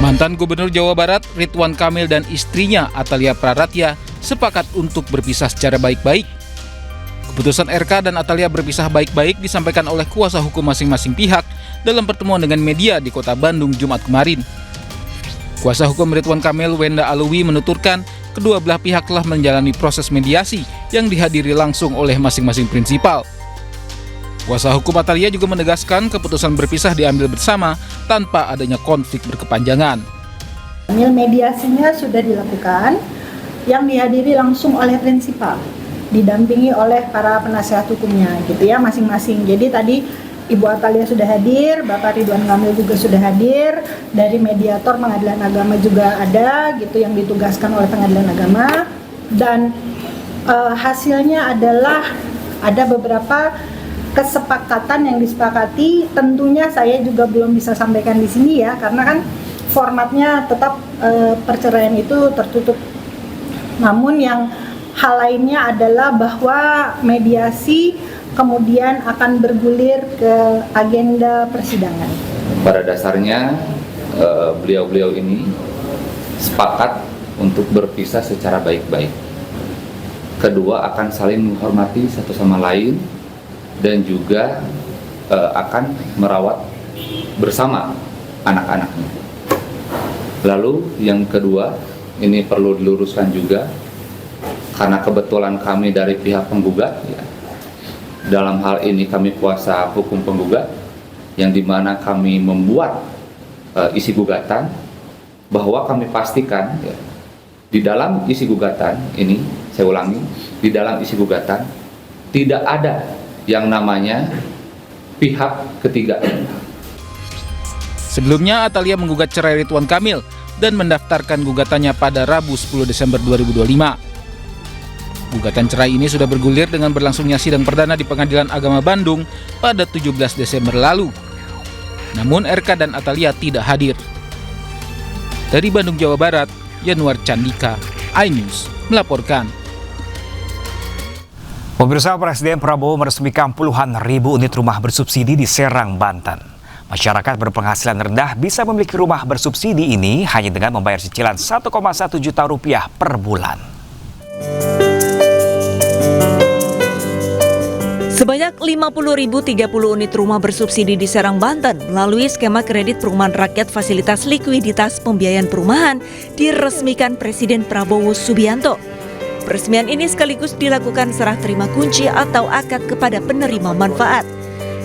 Mantan Gubernur Jawa Barat Ridwan Kamil dan istrinya Atalia Praratia sepakat untuk berpisah secara baik-baik. Keputusan RK dan Atalia berpisah baik-baik disampaikan oleh kuasa hukum masing-masing pihak dalam pertemuan dengan media di Kota Bandung Jumat kemarin. Kuasa hukum Ridwan Kamil, Wenda Alwi, menuturkan kedua belah pihak telah menjalani proses mediasi yang dihadiri langsung oleh masing-masing prinsipal. Kuasa hukum Atalia juga menegaskan keputusan berpisah diambil bersama tanpa adanya konflik berkepanjangan. Mediasinya sudah dilakukan, yang dihadiri langsung oleh prinsipal, didampingi oleh para penasihat hukumnya, gitu ya, masing-masing. Jadi tadi Ibu Atalia sudah hadir, Bapak Ridwan Kamil juga sudah hadir, dari mediator Pengadilan Agama juga ada, gitu, yang ditugaskan oleh Pengadilan Agama, dan hasilnya adalah ada beberapa kesepakatan yang disepakati. Tentunya saya juga belum bisa sampaikan di sini ya, karena kan formatnya tetap perceraian itu tertutup. Namun yang hal lainnya adalah bahwa mediasi kemudian akan bergulir ke agenda persidangan. Pada dasarnya beliau-beliau ini sepakat untuk berpisah secara baik-baik. Kedua akan saling menghormati satu sama lain dan juga akan merawat bersama anak-anaknya. Lalu yang kedua, ini perlu diluruskan juga, karena kebetulan kami dari pihak penggugat, ya, dalam hal ini kami kuasa hukum penggugat, yang dimana kami membuat isi gugatan, bahwa kami pastikan ya, di dalam isi gugatan ini, saya ulangi, di dalam isi gugatan tidak ada yang namanya pihak ketiga. Sebelumnya, Atalia menggugat cerai Ridwan Kamil dan mendaftarkan gugatannya pada Rabu 10 Desember 2025. Gugatan cerai ini sudah bergulir dengan berlangsungnya sidang perdana di Pengadilan Agama Bandung pada 17 Desember lalu. Namun RK dan Atalia tidak hadir. Dari Bandung, Jawa Barat, Yanuar Candika, iNews melaporkan. Pemirsa, Presiden Prabowo meresmikan puluhan ribu unit rumah bersubsidi di Serang, Banten. Masyarakat berpenghasilan rendah bisa memiliki rumah bersubsidi ini hanya dengan membayar cicilan 1,1 juta rupiah per bulan. Sebanyak 50.030 unit rumah bersubsidi di Serang, Banten melalui skema kredit perumahan rakyat fasilitas likuiditas pembiayaan perumahan diresmikan Presiden Prabowo Subianto. Peresmian ini sekaligus dilakukan serah terima kunci atau akad kepada penerima manfaat.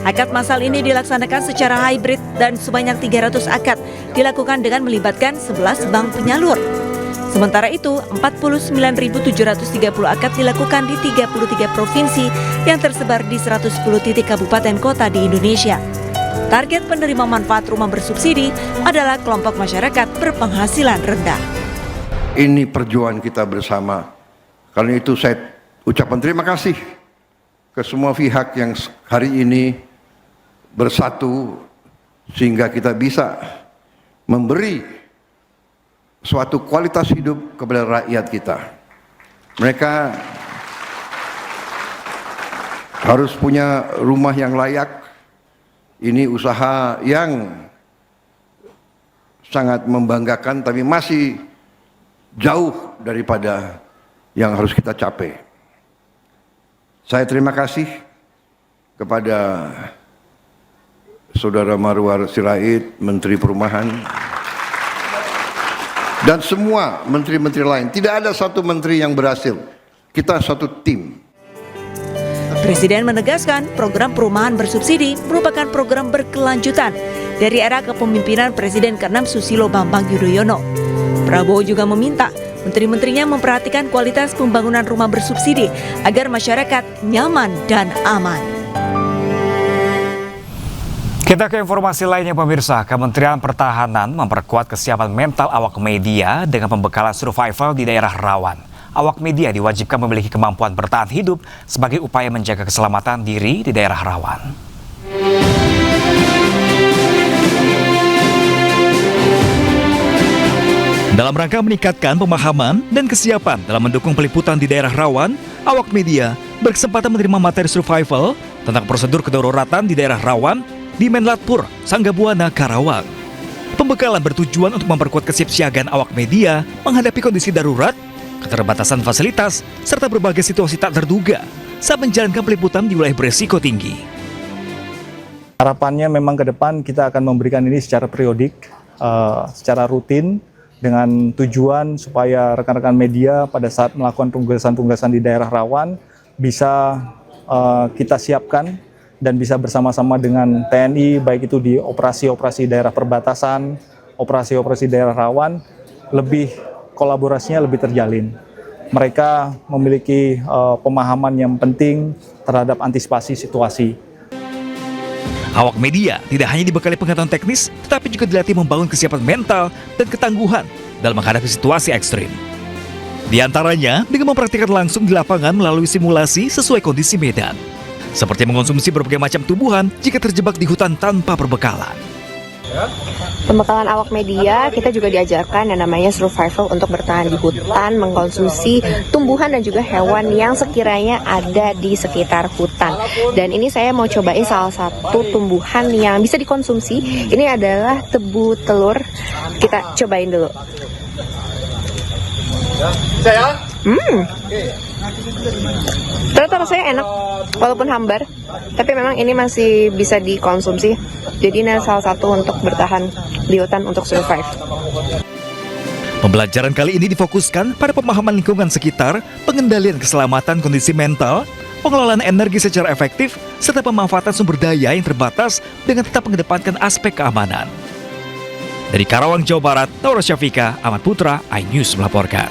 Akad massal ini dilaksanakan secara hybrid dan sebanyak 300 akad dilakukan dengan melibatkan 11 bank penyalur. Sementara itu, 49.730 akad dilakukan di 33 provinsi yang tersebar di 110 titik kabupaten kota di Indonesia. Target penerima manfaat rumah bersubsidi adalah kelompok masyarakat berpenghasilan rendah. Ini perjuangan kita bersama. Karena itu saya ucapkan terima kasih ke semua pihak yang hari ini bersatu sehingga kita bisa memberi suatu kualitas hidup kepada rakyat kita. Mereka harus punya rumah yang layak. Ini usaha yang sangat membanggakan tapi masih jauh daripada yang harus kita capai. Saya terima kasih kepada Saudara Marwar Sirait, Menteri Perumahan, dan semua menteri-menteri lain. Tidak ada satu menteri yang berhasil. Kita satu tim. Presiden menegaskan program perumahan bersubsidi merupakan program berkelanjutan dari era kepemimpinan Presiden ke-6 Susilo Bambang Yudhoyono. Prabowo juga meminta menteri-menterinya memperhatikan kualitas pembangunan rumah bersubsidi agar masyarakat nyaman dan aman. Kita ke informasi lainnya, pemirsa. Kementerian Pertahanan memperkuat kesiapan mental awak media dengan pembekalan survival di daerah rawan. Awak media diwajibkan memiliki kemampuan bertahan hidup sebagai upaya menjaga keselamatan diri di daerah rawan. Dalam rangka meningkatkan pemahaman dan kesiapan dalam mendukung peliputan di daerah rawan, awak media berkesempatan menerima materi survival tentang prosedur kedaruratan di daerah rawan di Menlatpur, Sanggabuana, Karawang. Pembekalan bertujuan untuk memperkuat kesiapsiagaan awak media menghadapi kondisi darurat, keterbatasan fasilitas, serta berbagai situasi tak terduga saat menjalankan peliputan di wilayah beresiko tinggi. Harapannya memang ke depan kita akan memberikan ini secara periodik, secara rutin, dengan tujuan supaya rekan-rekan media pada saat melakukan penggasan-penggasan di daerah rawan bisa kita siapkan dan bisa bersama-sama dengan TNI, baik itu di operasi-operasi daerah perbatasan, operasi-operasi daerah rawan, lebih kolaborasinya lebih terjalin. Mereka memiliki pemahaman yang penting terhadap antisipasi situasi. Awak media tidak hanya dibekali pengetahuan teknis, tetapi juga dilatih membangun kesiapan mental dan ketangguhan dalam menghadapi situasi ekstrim. Di antaranya dengan mempraktikkan langsung di lapangan melalui simulasi sesuai kondisi medan, seperti mengonsumsi berbagai macam tumbuhan jika terjebak di hutan tanpa perbekalan. Pembekalan awak media, kita juga diajarkan yang namanya survival untuk bertahan di hutan, mengkonsumsi tumbuhan dan juga hewan yang sekiranya ada di sekitar hutan. Dan ini saya mau cobain salah satu tumbuhan yang bisa dikonsumsi. Ini adalah tebu telur. Kita cobain dulu. Ternyata rasanya enak, walaupun hambar, tapi memang ini masih bisa dikonsumsi. Jadi ini salah satu untuk bertahan di hutan untuk survive. Pembelajaran kali ini difokuskan pada pemahaman lingkungan sekitar, pengendalian keselamatan kondisi mental, pengelolaan energi secara efektif, serta pemanfaatan sumber daya yang terbatas dengan tetap mengedepankan aspek keamanan. Dari Karawang, Jawa Barat, Taura Syafika, Ahmad Putra, iNews melaporkan.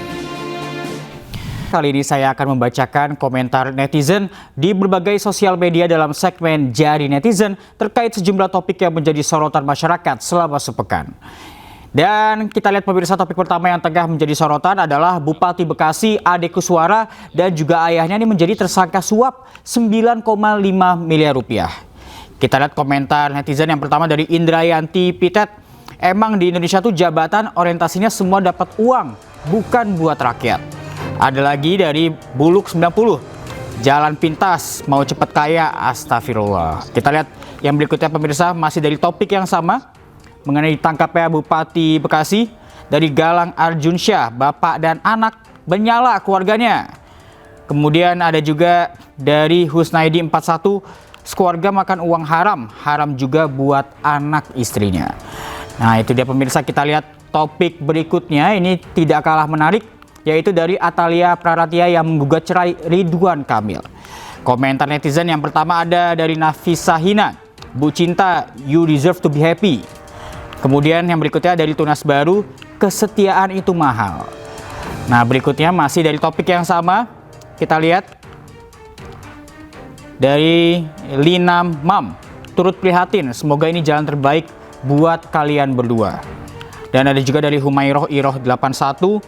Kali ini saya akan membacakan komentar netizen di berbagai sosial media dalam segmen Jadi Netizen terkait sejumlah topik yang menjadi sorotan masyarakat selama sepekan. Dan kita lihat pemirsa, topik pertama yang tengah menjadi sorotan adalah Bupati Bekasi Ade Kuswara dan juga ayahnya ini menjadi tersangka suap 9,5 miliar rupiah. Kita lihat komentar netizen yang pertama dari Indrayanti Pitet. Emang di Indonesia tuh jabatan orientasinya semua dapat uang, bukan buat rakyat. Ada lagi dari Buluk 90. Jalan pintas, mau cepat kaya, astagfirullah. Kita lihat yang berikutnya pemirsa, masih dari topik yang sama. Mengenai ditangkapnya Bupati Bekasi dari Galang Arjunsyah, bapak dan anak menyala keluarganya. Kemudian ada juga dari Husnaidi 41, sekeluarga makan uang haram juga buat anak istrinya. Nah itu dia pemirsa, kita lihat topik berikutnya, ini tidak kalah menarik, yaitu dari Atalia Praratia yang menggugat cerai Ridwan Kamil. Komentar netizen yang pertama ada dari Nafisa Hina, Bu Cinta, you deserve to be happy. Kemudian yang berikutnya dari Tunas Baru, kesetiaan itu mahal. Nah berikutnya masih dari topik yang sama, kita lihat dari Lina Mam, turut prihatin, semoga ini jalan terbaik buat kalian berdua. Dan ada juga dari Humairoh Iroh 81,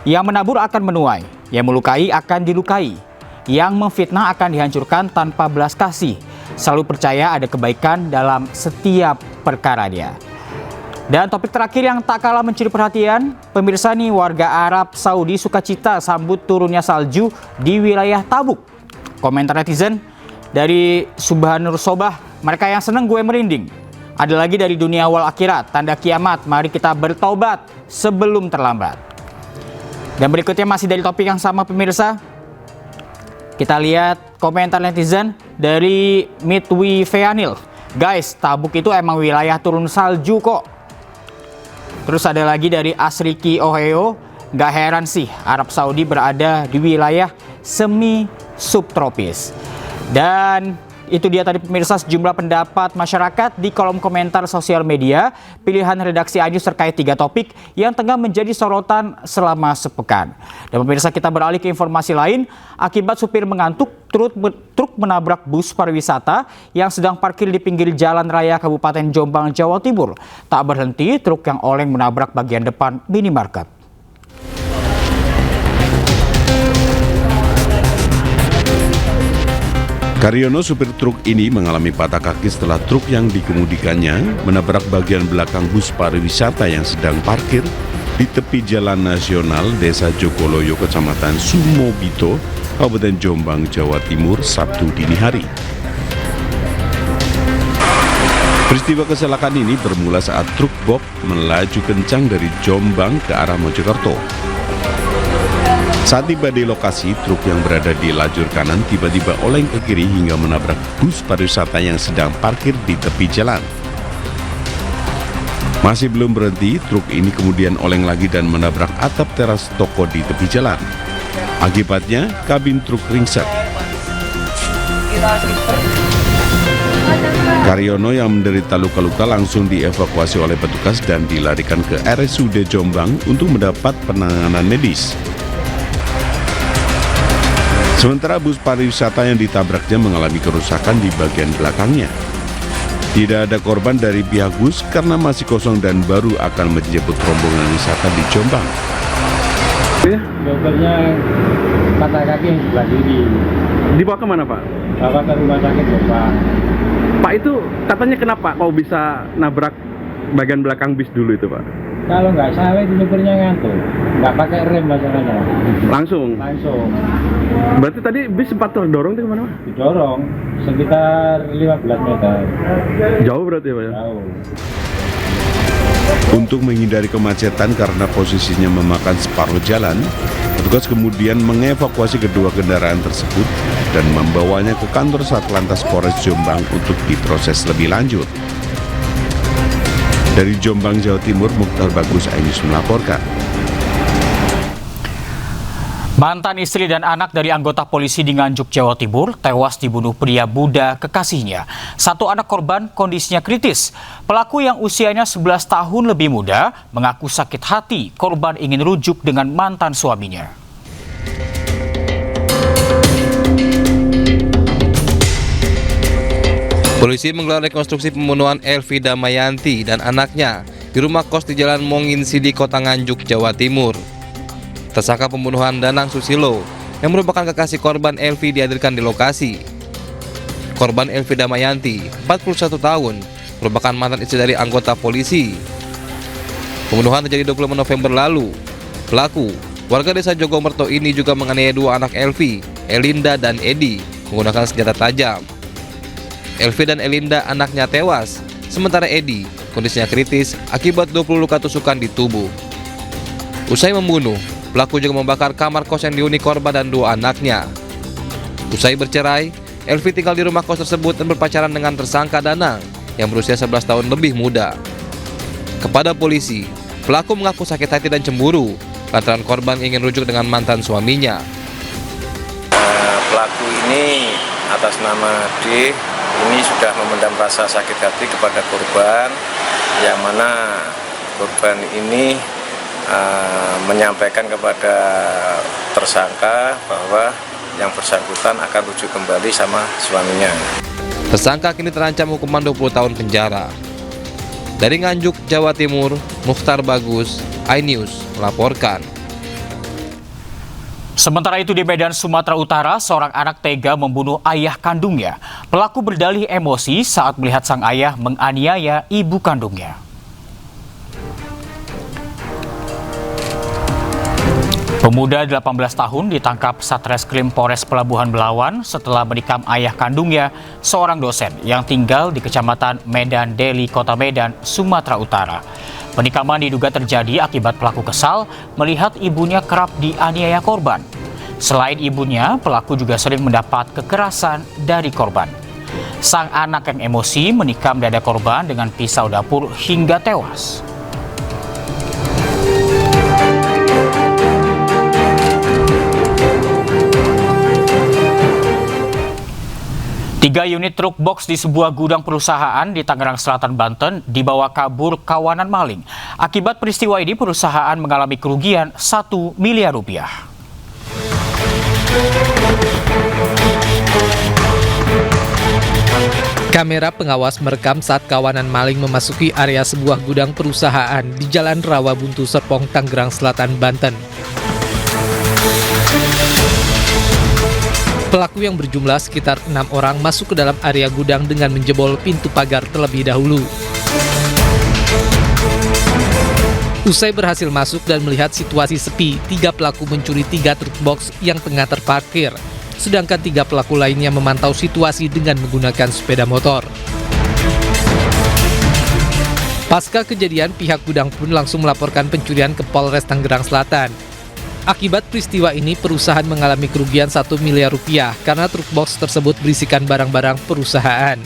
yang menabur akan menuai, yang melukai akan dilukai, yang memfitnah akan dihancurkan tanpa belas kasih, selalu percaya ada kebaikan dalam setiap perkara dia. Dan topik terakhir yang tak kalah mencuri perhatian, pemirsa nih, warga Arab Saudi sukacita sambut turunnya salju di wilayah Tabuk. Komentar netizen dari Subhanur Sobah, mereka yang seneng gue merinding. Ada lagi dari dunia wal akhirat, tanda kiamat, mari kita bertobat sebelum terlambat. Dan berikutnya masih dari topik yang sama pemirsa, kita lihat komentar netizen dari Mitwi Feanil. Guys, Tabuk itu emang wilayah turun salju kok. Terus ada lagi dari Asriki Oheo, gak heran sih Arab Saudi berada di wilayah semi subtropis. Dan itu dia tadi pemirsa sejumlah pendapat masyarakat di kolom komentar sosial media pilihan redaksi iNews terkait 3 topik yang tengah menjadi sorotan selama sepekan. Dan pemirsa, kita beralih ke informasi lain. Akibat supir mengantuk, truk menabrak bus pariwisata yang sedang parkir di pinggir jalan raya Kabupaten Jombang, Jawa Timur. Tak berhenti, truk yang oleng menabrak bagian depan minimarket. Karyono, supir truk ini mengalami patah kaki setelah truk yang dikemudikannya menabrak bagian belakang bus pariwisata yang sedang parkir di tepi Jalan Nasional Desa Jogoloyo, Kecamatan Sumobito, Kabupaten Jombang, Jawa Timur, Sabtu dini hari. Peristiwa kecelakaan ini bermula saat truk box melaju kencang dari Jombang ke arah Mojokerto. Saat tiba di lokasi, truk yang berada di lajur kanan tiba-tiba oleng ke kiri hingga menabrak bus pariwisata yang sedang parkir di tepi jalan. Masih belum berhenti, truk ini kemudian oleng lagi dan menabrak atap teras toko di tepi jalan. Akibatnya, kabin truk ringsek. Karyono yang menderita luka-luka langsung dievakuasi oleh petugas dan dilarikan ke RSUD Jombang untuk mendapat penanganan medis. Sementara bus pariwisata yang ditabraknya mengalami kerusakan di bagian belakangnya. Tidak ada korban dari pihak bus karena masih kosong dan baru akan menjemput rombongan wisata di Jombang. Dokternya patah kaki yang sebelah kiri. Dibawa kemana Pak? Bawa ke rumah sakit Jombang. Pak, itu katanya kenapa kau bisa nabrak bagian belakang bis dulu itu Pak? Kalau nggak salah itu supirnya ngantuk, nggak pakai rem masalahnya. Langsung? Langsung. Berarti tadi bis sempat terdorong itu kemana Pak? Didorong sekitar 15 meter. Jauh berarti ya Pak ya? Jauh. Untuk menghindari kemacetan karena posisinya memakan separuh jalan, petugas kemudian mengevakuasi kedua kendaraan tersebut dan membawanya ke kantor Satlantas Polres Jombang untuk diproses lebih lanjut. Dari Jombang, Jawa Timur, Mukhtar Bagus, iNews melaporkan. Mantan istri dan anak dari anggota polisi di Nganjuk, Jawa Timur tewas dibunuh pria Buddha kekasihnya. Satu anak korban kondisinya kritis. Pelaku yang usianya 11 tahun lebih muda mengaku sakit hati korban ingin rujuk dengan mantan suaminya. Polisi menggelar rekonstruksi pembunuhan Elvi Damayanti dan anaknya di rumah kos di Jalan Mongin Sidi, Kota Nganjuk, Jawa Timur. Tersangka pembunuhan Danang Susilo yang merupakan kekasih korban Elvi dihadirkan di lokasi. Korban Elvi Damayanti, 41 tahun, merupakan mantan istri dari anggota polisi. Pembunuhan terjadi 25 November lalu. Pelaku, warga desa Jogomerto ini juga menganiaya dua anak Elvi, Elinda dan Edi, menggunakan senjata tajam. Elvi dan Elinda anaknya tewas, sementara Edi kondisinya kritis akibat 20 luka tusukan di tubuh. Usai membunuh, pelaku juga membakar kamar kos yang dihuni korban dan dua anaknya. Usai bercerai, Elvi tinggal di rumah kos tersebut dan berpacaran dengan tersangka Danang yang berusia 11 tahun lebih muda. Kepada polisi, pelaku mengaku sakit hati dan cemburu lantaran korban ingin rujuk dengan mantan suaminya. Pelaku ini atas nama D ini sudah memendam rasa sakit hati kepada korban, yang mana korban ini menyampaikan kepada tersangka bahwa yang bersangkutan akan rujuk kembali sama suaminya. Tersangka kini terancam hukuman 20 tahun penjara. Dari Nganjuk, Jawa Timur, Mukhtar Bagus, iNews melaporkan. Sementara itu di Medan, Sumatera Utara, seorang anak tega membunuh ayah kandungnya. Pelaku berdalih emosi saat melihat sang ayah menganiaya ibu kandungnya. Pemuda 18 tahun ditangkap Satreskrim Polres Pelabuhan Belawan setelah menikam ayah kandungnya, seorang dosen yang tinggal di Kecamatan Medan Deli, Kota Medan, Sumatera Utara. Penikaman diduga terjadi akibat pelaku kesal melihat ibunya kerap dianiaya korban. Selain ibunya, pelaku juga sering mendapat kekerasan dari korban. Sang anak yang emosi menikam dada korban dengan pisau dapur hingga tewas. Tiga unit truk box di sebuah gudang perusahaan di Tangerang Selatan, Banten dibawa kabur kawanan maling. Akibat peristiwa ini, perusahaan mengalami kerugian 1 miliar rupiah. Kamera pengawas merekam saat kawanan maling memasuki area sebuah gudang perusahaan di Jalan Rawabuntu Serpong, Tangerang Selatan, Banten. Pelaku yang berjumlah sekitar 6 orang masuk ke dalam area gudang dengan menjebol pintu pagar terlebih dahulu. Usai berhasil masuk dan melihat situasi sepi, 3 pelaku mencuri 3 truk box yang tengah terparkir. Sedangkan 3 pelaku lainnya memantau situasi dengan menggunakan sepeda motor. Pasca kejadian, pihak gudang pun langsung melaporkan pencurian ke Polres Tangerang Selatan. Akibat peristiwa ini, perusahaan mengalami kerugian 1 miliar rupiah karena truk box tersebut berisikan barang-barang perusahaan.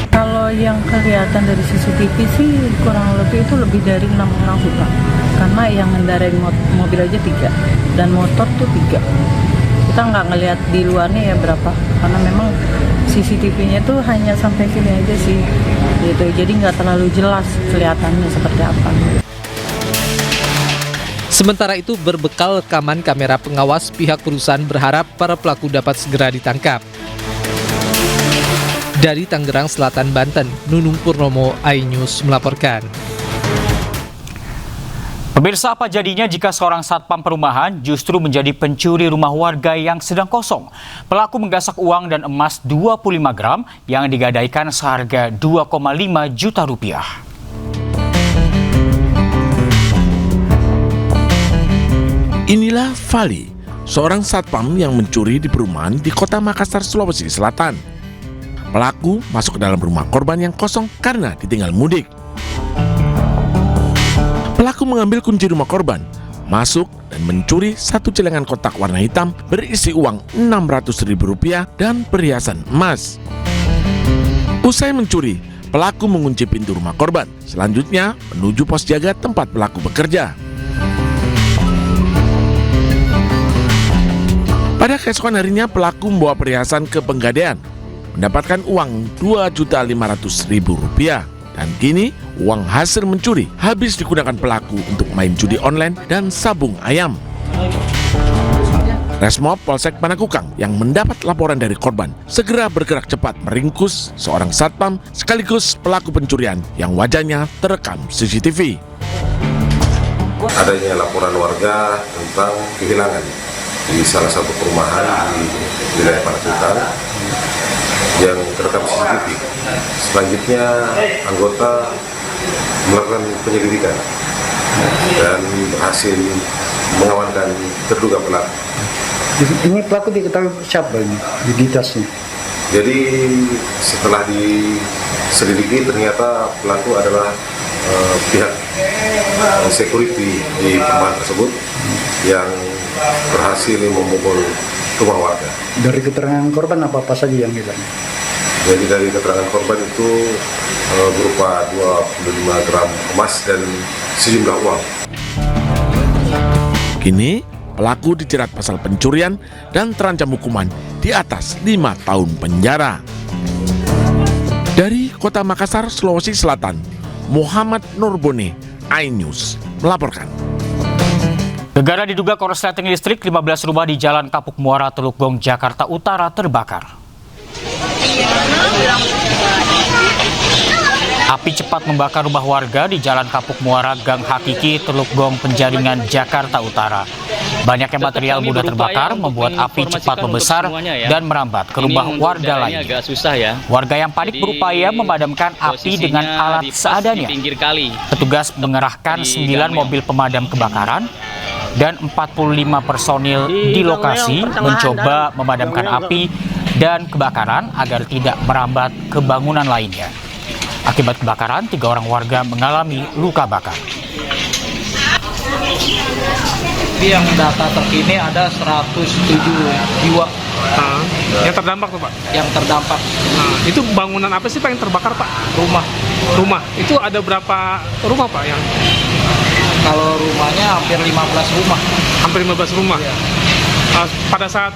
Kalau yang kelihatan dari CCTV sih kurang lebih itu lebih dari 6 orang sih Pak. Karena yang ngendarain mobil aja 3 dan motor tuh 3. Kita nggak ngelihat di luarnya ya berapa, karena memang CCTV-nya tuh hanya sampai sini aja sih, gitu. Jadi nggak terlalu jelas kelihatannya seperti apa. Sementara itu, berbekal rekaman kamera pengawas, pihak perusahaan berharap para pelaku dapat segera ditangkap. Dari Tangerang Selatan, Banten, Nunung Purnomo, iNews melaporkan. Pemirsa, apa jadinya jika seorang satpam perumahan justru menjadi pencuri rumah warga yang sedang kosong? Pelaku menggasak uang dan emas 25 gram yang digadaikan seharga 2,5 juta rupiah. Inilah Fali, seorang satpam yang mencuri di perumahan di Kota Makassar, Sulawesi Selatan. Pelaku masuk ke dalam rumah korban yang kosong karena ditinggal mudik. Pelaku mengambil kunci rumah korban, masuk dan mencuri 1 celengan kotak warna hitam berisi uang Rp600.000 dan perhiasan emas. Usai mencuri, pelaku mengunci pintu rumah korban. Selanjutnya menuju pos jaga tempat pelaku bekerja. Pada keesokan harinya, pelaku membawa perhiasan ke Penggadean, mendapatkan uang Rp2.500.000. Dan kini, uang hasil mencuri habis digunakan pelaku untuk main judi online dan sabung ayam. Resmob Polsek Panakukang yang mendapat laporan dari korban segera bergerak cepat meringkus seorang satpam sekaligus pelaku pencurian yang wajahnya terekam CCTV. Adanya laporan warga tentang kehilangan di salah satu perumahan di wilayah Panakukang yang terekam CCTV. Selanjutnya anggota melakukan penyelidikan dan berhasil mengamankan terduga pelaku. Ini pelaku diketahui siapa ini, identitasnya? Jadi setelah diselidiki ternyata pelaku adalah pihak security di perumahan tersebut yang berhasil membobol rumah warga. Dari keterangan korban apa saja yang hilang? Jadi dari keterangan korban itu berupa 25 gram emas dan sejumlah uang. Kini pelaku dijerat pasal pencurian dan terancam hukuman di atas 5 tahun penjara. Dari Kota Makassar, Sulawesi Selatan, Muhammad Nurboni, iNews melaporkan. Gegara diduga korsleting listrik 15 rumah di Jalan Kapuk Muara, Teluk Gong, Jakarta Utara terbakar. Api cepat membakar rumah warga di Jalan Kapuk Muara, Gang Hakiki, Teluk Gong, Penjaringan, Jakarta Utara. Banyaknya material mudah terbakar membuat api cepat membesar dan merambat ke rumah warga lain. Warga yang panik berupaya memadamkan api dengan alat seadanya. Petugas mengerahkan 9 mobil pemadam kebakaran dan 45 personil di lokasi mencoba memadamkan api dan kebakaran agar tidak merambat ke bangunan lainnya. Akibat kebakaran, 3 orang warga mengalami luka bakar. Yang data terkini ada 107 jiwa. Yang terdampak tuh Pak? Yang terdampak. Itu bangunan apa sih Pak yang terbakar Pak? Rumah. Itu ada berapa rumah Pak yang? Kalau rumahnya hampir 15 rumah. Hampir 15 rumah? Ya. Pada saat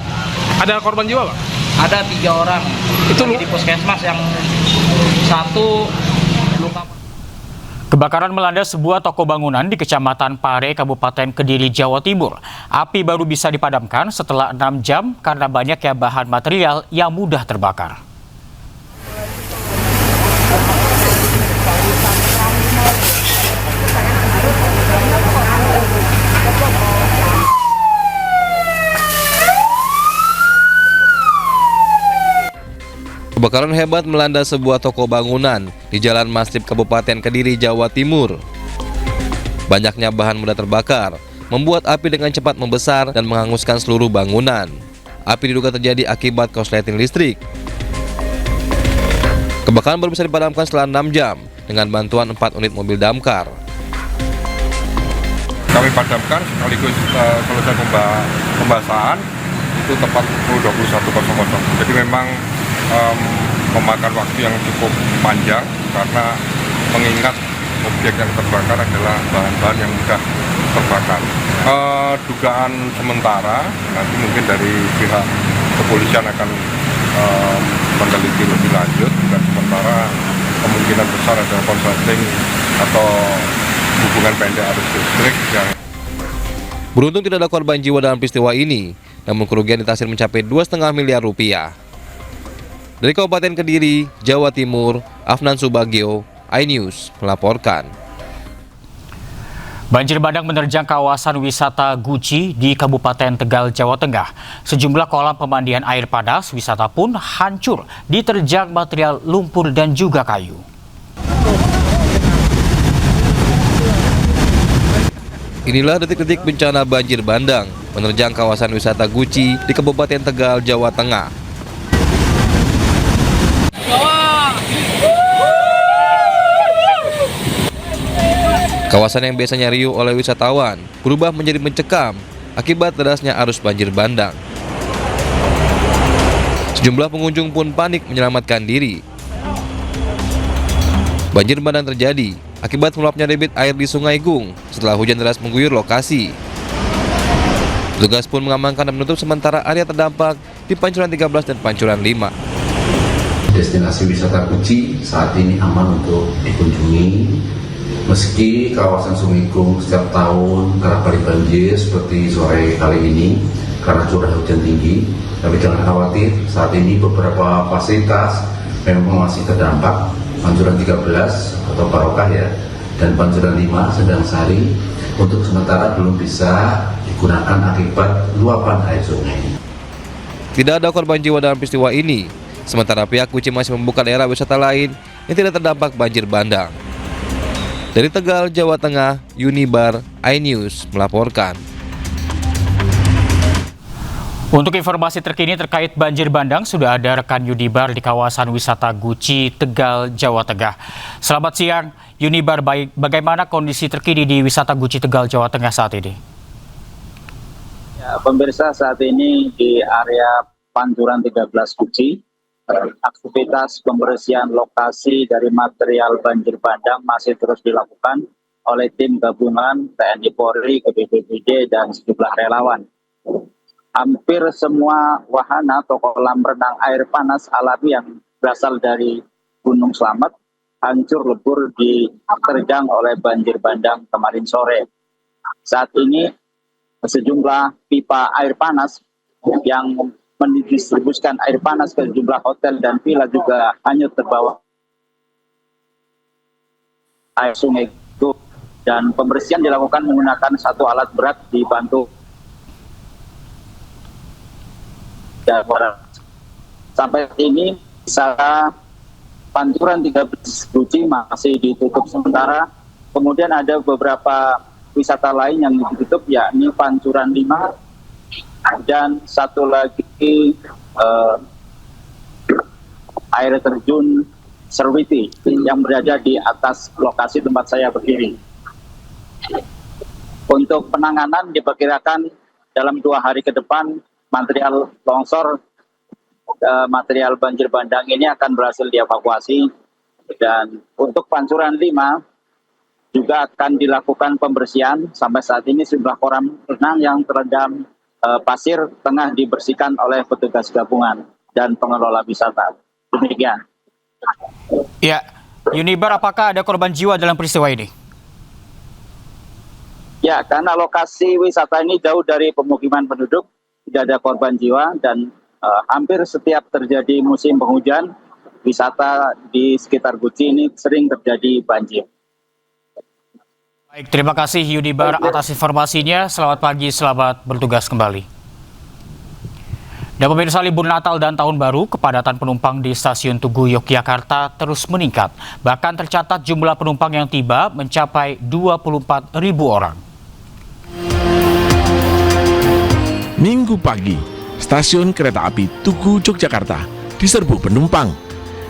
ada korban jiwa Pak? Ada 3 orang. Itu di puskesmas, yang 1 luka. Kebakaran melanda sebuah toko bangunan di Kecamatan Pare, Kabupaten Kediri, Jawa Timur. Api baru bisa dipadamkan setelah 6 jam karena banyaknya bahan material yang mudah terbakar. Kebakaran hebat melanda sebuah toko bangunan di Jalan Mastrip, Kabupaten Kediri, Jawa Timur. Banyaknya bahan mudah terbakar membuat api dengan cepat membesar dan menghanguskan seluruh bangunan. Api diduga terjadi akibat korsleting listrik. Kebakaran baru bisa dipadamkan setelah 6 jam dengan bantuan 4 unit mobil damkar. Kami padamkan sekaligus selesai pembasahan itu tepat pukul 21.00. Jadi memang memakan waktu yang cukup panjang karena mengingat objek yang terbakar adalah bahan-bahan yang mudah terbakar. Dugaan sementara nanti mungkin dari pihak kepolisian akan meneliti lebih lanjut, dan sementara kemungkinan besar ada korsleting atau hubungan pendek arus listrik yang. Beruntung tidak ada korban jiwa dalam peristiwa ini, namun kerugian ditaksir mencapai 2,5 miliar rupiah. Dari Kabupaten Kediri, Jawa Timur, Afnan Subagio, iNews melaporkan. Banjir bandang menerjang kawasan wisata Guci di Kabupaten Tegal, Jawa Tengah. Sejumlah kolam pemandian air panas wisata pun hancur diterjang material lumpur dan juga kayu. Inilah detik-detik bencana banjir bandang menerjang kawasan wisata Guci di Kabupaten Tegal, Jawa Tengah. Kawasan yang biasanya riuh oleh wisatawan berubah menjadi mencekam akibat derasnya arus banjir bandang. Sejumlah pengunjung pun panik menyelamatkan diri. Banjir bandang terjadi akibat meluapnya debit air di Sungai Gung setelah hujan deras mengguyur lokasi. Petugas pun mengamankan dan menutup sementara area terdampak di Pancuran 13 dan Pancuran 5. Destinasi wisata Guci saat ini aman untuk dikunjungi. Meski kawasan Sungai Gung setiap tahun kerap kali banjir seperti sore kali ini, karena curah hujan tinggi. Tapi jangan khawatir, saat ini beberapa fasilitas memang masih terdampak. Pancuran 13 atau Barokah ya, dan Pancuran 5 Sedang Sari untuk sementara belum bisa digunakan akibat luapan air sungai. Tidak ada korban jiwa dalam peristiwa ini. Sementara pihak Guci masih membuka daerah wisata lain yang tidak terdampak banjir bandang. Dari Tegal, Jawa Tengah, Unibar, iNews melaporkan. Untuk informasi terkini terkait banjir bandang, sudah ada rekan Unibar di kawasan wisata Guci, Tegal, Jawa Tengah. Selamat siang, Unibar. Bagaimana kondisi terkini di wisata Guci, Tegal, Jawa Tengah saat ini? Ya, pemirsa, saat ini di area Pancuran 13 Guci, aktivitas pembersihan lokasi dari material banjir bandang masih terus dilakukan oleh tim gabungan TNI Polri, BPBD, dan sejumlah relawan. Hampir semua wahana atau kolam renang air panas alami yang berasal dari Gunung Slamet hancur lebur diterjang oleh banjir bandang kemarin sore. Saat ini sejumlah pipa air panas yang mendistribusikan air panas ke sejumlah hotel dan villa juga hanyut terbawa air sungai itu, dan pembersihan dilakukan menggunakan satu alat berat dibantu. Sampai ini wisata Pancuran 13 Guci masih ditutup sementara. Kemudian ada beberapa wisata lain yang ditutup, yakni Pancuran 5 dan satu lagi air terjun Serwiti yang berada di atas lokasi tempat saya berdiri. Untuk penanganan diperkirakan dalam 2 hari ke depan material longsor, material banjir bandang ini akan berhasil dievakuasi, dan untuk Pancuran 5 juga akan dilakukan pembersihan. Sampai saat ini sejumlah kolam renang yang terendam pasir tengah dibersihkan oleh petugas gabungan dan pengelola wisata. Demikian. Ya, Unibar, apakah ada korban jiwa dalam peristiwa ini? Ya, karena lokasi wisata ini jauh dari pemukiman penduduk, tidak ada korban jiwa, dan hampir setiap terjadi musim penghujan, wisata di sekitar Guci ini sering terjadi banjir. Baik, terima kasih Unibar atas informasinya. Selamat pagi, selamat bertugas kembali. Dan pemirsa, libur Natal dan Tahun Baru, kepadatan penumpang di Stasiun Tugu Yogyakarta terus meningkat. Bahkan tercatat jumlah penumpang yang tiba mencapai 24.000 orang. Minggu pagi, stasiun kereta api Tugu Yogyakarta diserbu penumpang.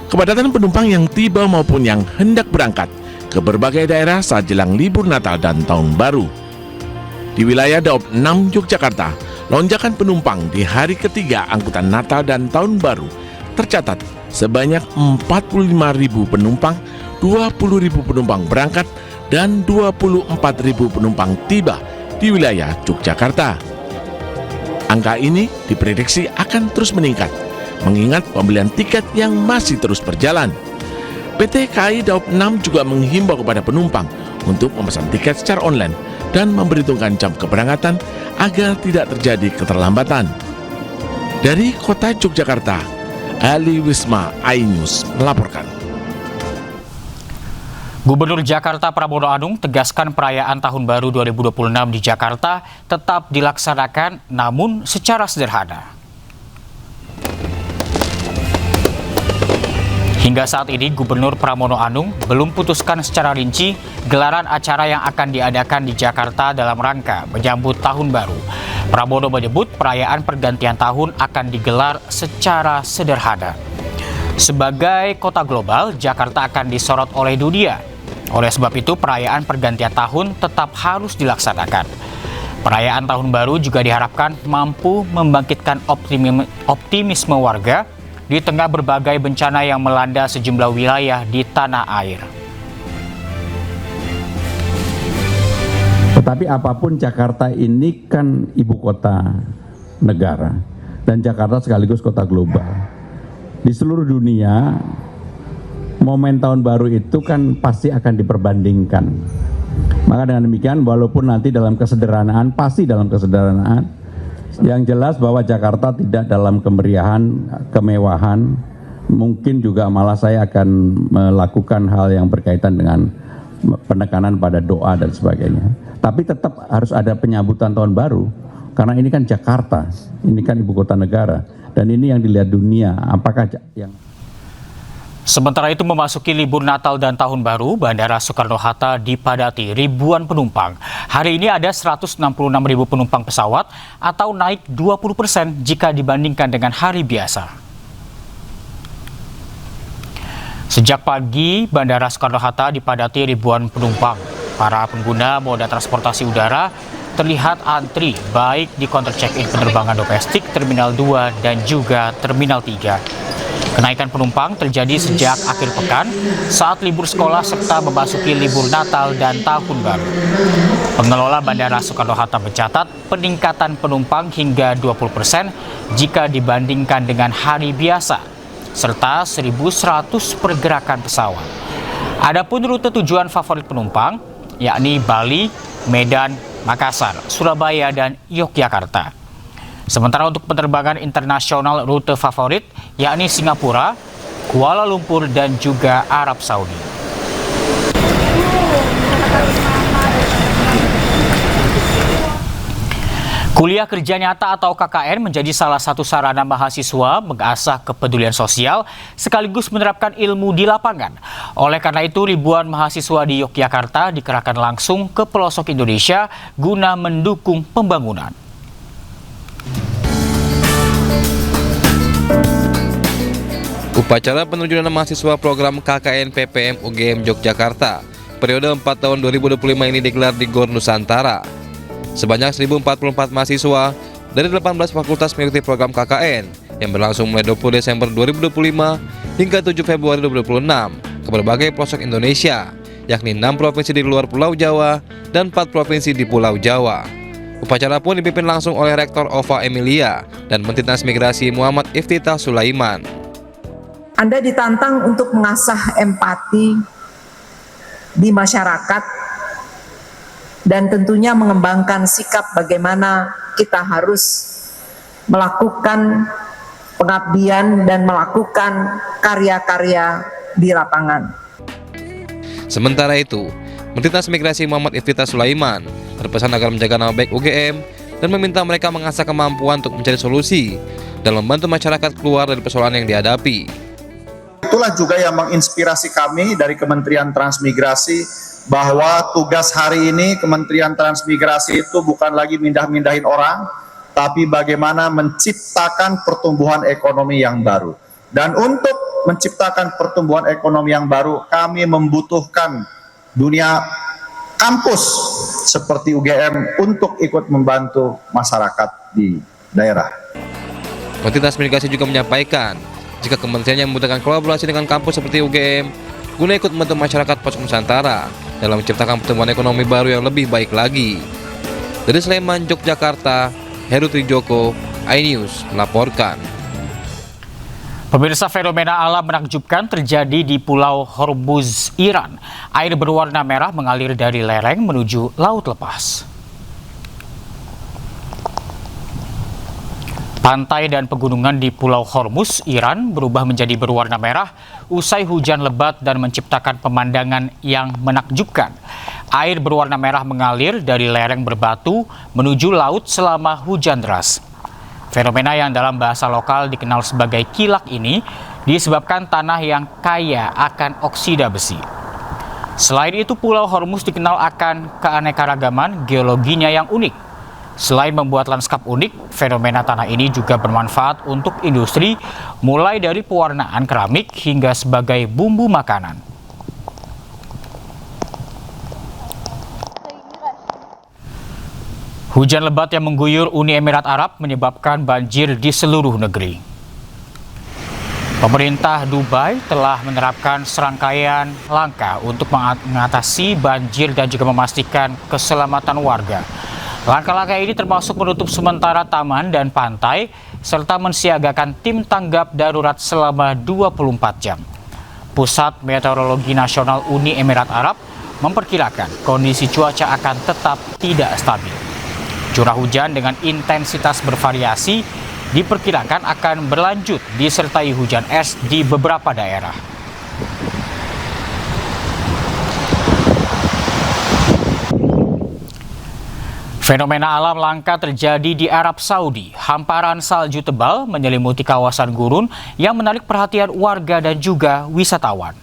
Kepadatan penumpang yang tiba maupun yang hendak berangkat ke berbagai daerah saat jelang libur Natal dan Tahun Baru. Di wilayah Daob 6 Yogyakarta, lonjakan penumpang di hari ketiga angkutan Natal dan Tahun Baru tercatat sebanyak 45.000 penumpang, 20.000 penumpang berangkat, dan 24.000 penumpang tiba di wilayah Yogyakarta. Angka ini diprediksi akan terus meningkat, mengingat pembelian tiket yang masih terus berjalan. PT KAI Daob 6 juga menghimbau kepada penumpang untuk memesan tiket secara online dan memperhitungkan jam keberangkatan agar tidak terjadi keterlambatan. Dari kota Yogyakarta, Ali Wisma, iNews melaporkan. Gubernur Jakarta Pramono Anung tegaskan perayaan Tahun Baru 2026 di Jakarta tetap dilaksanakan, namun secara sederhana. Hingga saat ini, Gubernur Pramono Anung belum putuskan secara rinci gelaran acara yang akan diadakan di Jakarta dalam rangka menyambut Tahun Baru. Pramono menyebut perayaan pergantian tahun akan digelar secara sederhana. Sebagai kota global, Jakarta akan disorot oleh dunia. Oleh sebab itu, perayaan pergantian tahun tetap harus dilaksanakan. Perayaan Tahun Baru juga diharapkan mampu membangkitkan optimisme warga di tengah berbagai bencana yang melanda sejumlah wilayah di tanah air. Tetapi apapun, Jakarta ini kan ibu kota negara, dan Jakarta sekaligus kota global. Di seluruh dunia, momen Tahun Baru itu kan pasti akan diperbandingkan. Maka dengan demikian, walaupun nanti dalam kesederhanaan, pasti dalam kesederhanaan, Yang jelas bahwa Jakarta tidak dalam kemeriahan, kemewahan, mungkin juga malah saya akan melakukan hal yang berkaitan dengan penekanan pada doa dan sebagainya. Tapi tetap harus ada penyambutan tahun baru, karena ini kan Jakarta, ini kan ibu kota negara, dan ini yang dilihat dunia. Apakah yang Sementara itu memasuki libur Natal dan Tahun Baru, Bandara Soekarno-Hatta dipadati ribuan penumpang. Hari ini ada 166.000 penumpang pesawat atau naik 20% jika dibandingkan dengan hari biasa. Sejak pagi, Bandara Soekarno-Hatta dipadati ribuan penumpang. Para pengguna moda transportasi udara terlihat antri baik di counter check-in penerbangan domestik Terminal 2 dan juga Terminal 3. Kenaikan penumpang terjadi sejak akhir pekan saat libur sekolah serta memasuki libur Natal dan Tahun Baru. Pengelola Bandara Soekarno-Hatta mencatat peningkatan penumpang hingga 20% jika dibandingkan dengan hari biasa, serta 1.100 pergerakan pesawat. Adapun rute tujuan favorit penumpang, yakni Bali, Medan, Makassar, Surabaya, dan Yogyakarta. Sementara untuk penerbangan internasional rute favorit, yakni Singapura, Kuala Lumpur, dan juga Arab Saudi. Kuliah Kerja Nyata atau KKN menjadi salah satu sarana mahasiswa mengasah kepedulian sosial sekaligus menerapkan ilmu di lapangan. Oleh karena itu, ribuan mahasiswa di Yogyakarta dikerahkan langsung ke pelosok Indonesia guna mendukung pembangunan. Upacara penerjunan mahasiswa program KKN PPM UGM Yogyakarta periode 4 tahun 2025 ini digelar di Gor Nusantara. Sebanyak 1.044 mahasiswa dari 18 fakultas mengikuti program KKN yang berlangsung mulai 20 Desember 2025 hingga 7 Februari 2026 ke berbagai pelosok Indonesia, yakni 6 provinsi di luar Pulau Jawa dan 4 provinsi di Pulau Jawa. Upacara pun dipimpin langsung oleh Rektor Ova Emilia dan Menteri Transmigrasi Muhammad Iftithah Sulaiman. Anda ditantang untuk mengasah empati di masyarakat dan tentunya mengembangkan sikap bagaimana kita harus melakukan pengabdian dan melakukan karya-karya di lapangan. Sementara itu, Menteri Transmigrasi Muhammad Iftithah Sulaiman berpesan agar menjaga nama baik UGM dan meminta mereka mengasah kemampuan untuk mencari solusi dan membantu masyarakat keluar dari persoalan yang dihadapi. Itulah juga yang menginspirasi kami dari Kementerian Transmigrasi bahwa tugas hari ini Kementerian Transmigrasi itu bukan lagi mindah-mindahin orang, tapi bagaimana menciptakan pertumbuhan ekonomi yang baru. Dan untuk menciptakan pertumbuhan ekonomi yang baru, kami membutuhkan dunia kampus seperti UGM untuk ikut membantu masyarakat di daerah. Menteri Transmigrasi juga menyampaikan jika kementeriannya membutuhkan kolaborasi dengan kampus seperti UGM guna ikut membantu masyarakat pelosok Nusantara dalam menciptakan pertumbuhan ekonomi baru yang lebih baik lagi. Dari Sleman, Yogyakarta, Heru Trijoko, iNews melaporkan. Pemirsa, fenomena alam menakjubkan terjadi di Pulau Hormuz, Iran. Air berwarna merah mengalir dari lereng menuju laut lepas. Pantai dan pegunungan di Pulau Hormuz, Iran berubah menjadi berwarna merah usai hujan lebat dan menciptakan pemandangan yang menakjubkan. Air berwarna merah mengalir dari lereng berbatu menuju laut selama hujan deras. Fenomena yang dalam bahasa lokal dikenal sebagai kilak ini disebabkan tanah yang kaya akan oksida besi. Selain itu, Pulau Hormuz dikenal akan keanekaragaman geologinya yang unik. Selain membuat lanskap unik, fenomena tanah ini juga bermanfaat untuk industri, mulai dari pewarnaan keramik hingga sebagai bumbu makanan. Hujan lebat yang mengguyur Uni Emirat Arab menyebabkan banjir di seluruh negeri. Pemerintah Dubai telah menerapkan serangkaian langkah untuk mengatasi banjir dan juga memastikan keselamatan warga. Langkah-langkah ini termasuk menutup sementara taman dan pantai, serta mensiagakan tim tanggap darurat selama 24 jam. Pusat Meteorologi Nasional Uni Emirat Arab memperkirakan kondisi cuaca akan tetap tidak stabil. Curah hujan dengan intensitas bervariasi diperkirakan akan berlanjut disertai hujan es di beberapa daerah. Fenomena alam langka terjadi di Arab Saudi. Hamparan salju tebal menyelimuti kawasan gurun yang menarik perhatian warga dan juga wisatawan.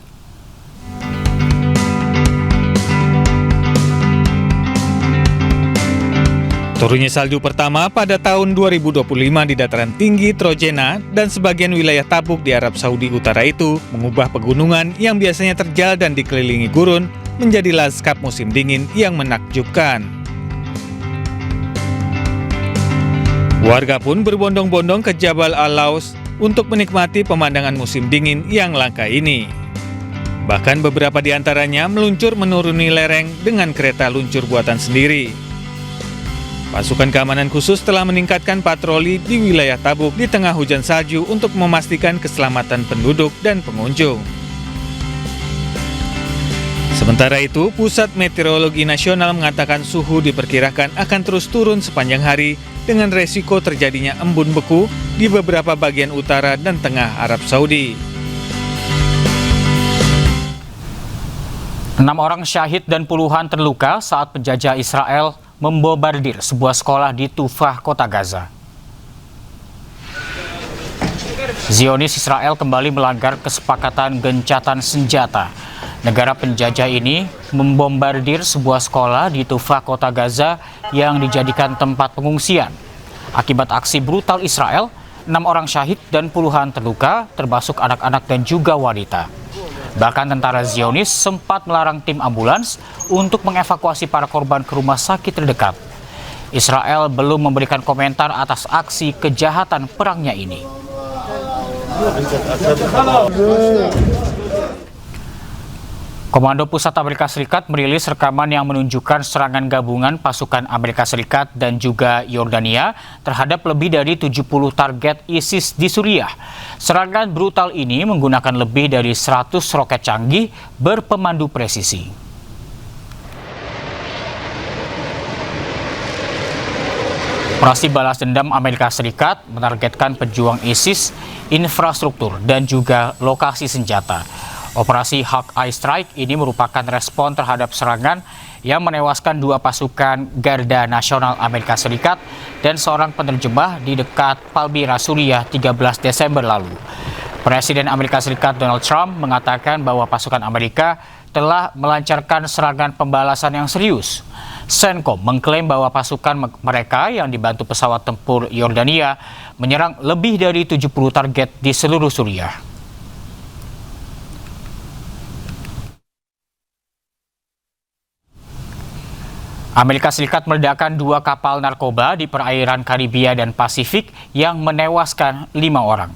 Turunnya salju pertama pada tahun 2025 di dataran tinggi Trojena dan sebagian wilayah Tabuk di Arab Saudi Utara itu mengubah pegunungan yang biasanya terjal dan dikelilingi gurun menjadi lanskap musim dingin yang menakjubkan. Warga pun berbondong-bondong ke Jabal Al-Laus untuk menikmati pemandangan musim dingin yang langka ini. Bahkan beberapa di antaranya meluncur menuruni lereng dengan kereta luncur buatan sendiri. Pasukan keamanan khusus telah meningkatkan patroli di wilayah Tabuk di tengah hujan salju untuk memastikan keselamatan penduduk dan pengunjung. Sementara itu, Pusat Meteorologi Nasional mengatakan suhu diperkirakan akan terus turun sepanjang hari dengan resiko terjadinya embun beku di beberapa bagian utara dan tengah Arab Saudi. 6 orang syahid dan puluhan terluka saat penjajah Israel membombardir sebuah sekolah di Tufah, kota Gaza. Zionis Israel kembali melanggar kesepakatan gencatan senjata. Negara penjajah ini membombardir sebuah sekolah di Tufah, kota Gaza yang dijadikan tempat pengungsian. Akibat aksi brutal Israel, 6 orang syahid dan puluhan terluka, termasuk anak-anak dan juga wanita. Bahkan tentara Zionis sempat melarang tim ambulans untuk mengevakuasi para korban ke rumah sakit terdekat. Israel belum memberikan komentar atas aksi kejahatan perangnya ini. Komando Pusat Amerika Serikat merilis rekaman yang menunjukkan serangan gabungan pasukan Amerika Serikat dan juga Yordania terhadap lebih dari 70 target ISIS di Suriah. Serangan brutal ini menggunakan lebih dari 100 roket canggih berpemandu presisi. Operasi balas dendam Amerika Serikat menargetkan pejuang ISIS, infrastruktur, dan juga lokasi senjata. Operasi Hawkeye Strike ini merupakan respon terhadap serangan yang menewaskan 2 pasukan Garda Nasional Amerika Serikat dan seorang penerjemah di dekat Palmyra, Suriah 13 Desember lalu. Presiden Amerika Serikat Donald Trump mengatakan bahwa pasukan Amerika telah melancarkan serangan pembalasan yang serius. CENTCOM mengklaim bahwa pasukan mereka yang dibantu pesawat tempur Yordania menyerang lebih dari 70 target di seluruh Suriah. Amerika Serikat meledakkan 2 kapal narkoba di perairan Karibia dan Pasifik yang menewaskan 5 orang.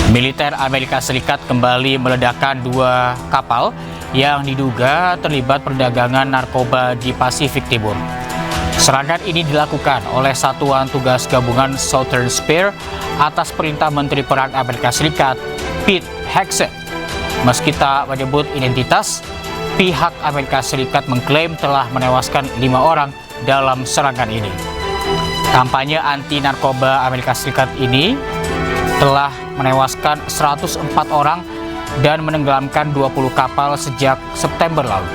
Militer Amerika Serikat kembali meledakkan 2 kapal yang diduga terlibat perdagangan narkoba di Pasifik Timur. Serangan ini dilakukan oleh Satuan Tugas Gabungan Southern Spear atas perintah Menteri Perang Amerika Serikat, Pete Hegseth. Meski tak menyebut identitas, pihak Amerika Serikat mengklaim telah menewaskan 5 orang dalam serangan ini. Kampanye anti-narkoba Amerika Serikat ini telah menewaskan 104 orang dan menenggelamkan 20 kapal sejak September lalu.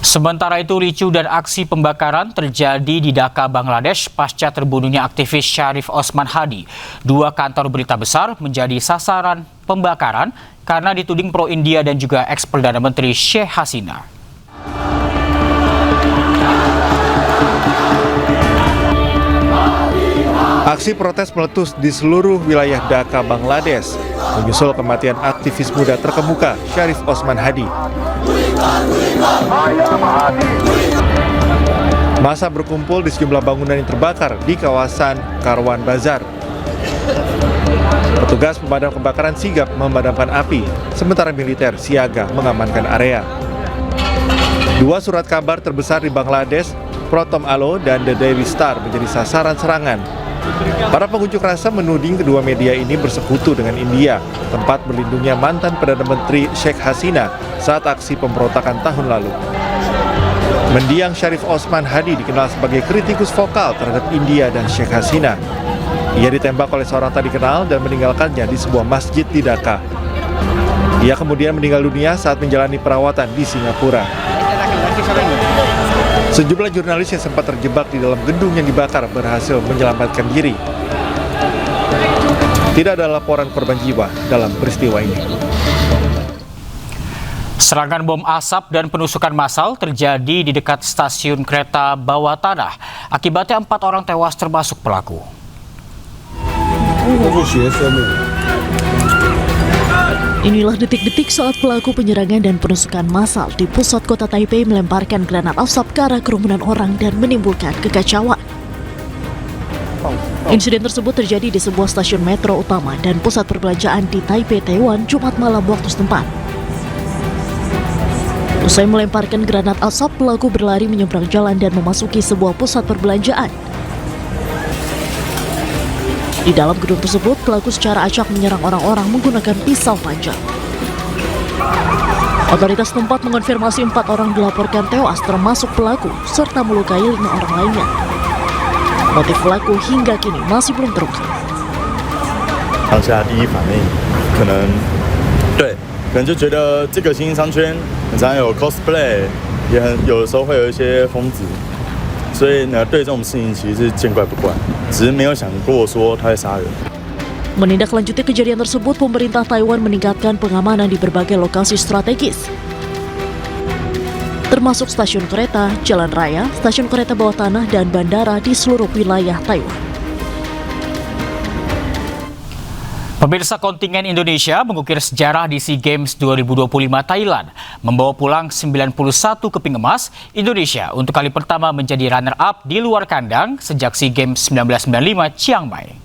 Sementara itu, ricuh dan aksi pembakaran terjadi di Dhaka, Bangladesh pasca terbunuhnya aktivis Syarif Osman Hadi. 2 kantor berita besar menjadi sasaran pembakaran karena dituding pro-India dan juga ex-Perdana Menteri Sheikh Hasina. Aksi protes meletus di seluruh wilayah Dhaka, Bangladesh, menyusul kematian aktivis muda terkemuka Syarif Osman Hadi. Massa berkumpul di sejumlah bangunan yang terbakar di kawasan Karwan Bazar. Petugas pemadam kebakaran sigap memadamkan api, sementara militer siaga mengamankan area. Dua surat kabar terbesar di Bangladesh, Prothom Alo dan The Daily Star menjadi sasaran serangan. Para pengunjuk rasa menuding kedua media ini bersekutu dengan India, tempat berlindungnya mantan Perdana Menteri Sheikh Hasina saat aksi pemberontakan tahun lalu. Mendiang Syarif Osman Hadi dikenal sebagai kritikus vokal terhadap India dan Sheikh Hasina. Ia ditembak oleh seorang tak dikenal dan meninggalkannya di sebuah masjid di Dhaka. Ia kemudian meninggal dunia saat menjalani perawatan di Singapura. Sejumlah jurnalis yang sempat terjebak di dalam gedung yang dibakar berhasil menyelamatkan diri. Tidak ada laporan korban jiwa dalam peristiwa ini. Serangan bom asap dan penusukan massal terjadi di dekat stasiun kereta bawah tanah. Akibatnya 4 orang tewas termasuk pelaku. Inilah detik-detik saat pelaku penyerangan dan penusukan massal di pusat kota Taipei melemparkan granat asap ke arah kerumunan orang dan menimbulkan kekacauan. Insiden tersebut terjadi di sebuah stasiun metro utama dan pusat perbelanjaan di Taipei, Taiwan, Jumat malam waktu setempat. Usai melemparkan granat asap, pelaku berlari menyeberang jalan dan memasuki sebuah pusat perbelanjaan. Di dalam gedung tersebut, pelaku secara acak menyerang orang-orang menggunakan pisau panjang. Otoritas tempat mengonfirmasi 4 orang dilaporkan tewas termasuk pelaku, serta melukai 5 orang lainnya. Motif pelaku hingga kini masih belum terungkap. 当下第一反应可能就觉得这个新兴商圈很常有 cosplay， 也有的时候会有一些疯子，所以呢，对这种事情其实是见怪不怪，只是没有想过说他会杀人。 Menindaklanjuti kejadian tersebut, pemerintah Taiwan meningkatkan pengamanan di berbagai lokasi strategis, termasuk stasiun kereta, jalan raya, stasiun kereta bawah tanah, dan bandara di seluruh wilayah Taiwan. Pemirsa, kontingen Indonesia mengukir sejarah di SEA Games 2025 Thailand, membawa pulang 91 keping emas. Indonesia untuk kali pertama menjadi runner-up di luar kandang sejak SEA Games 1995 Chiang Mai.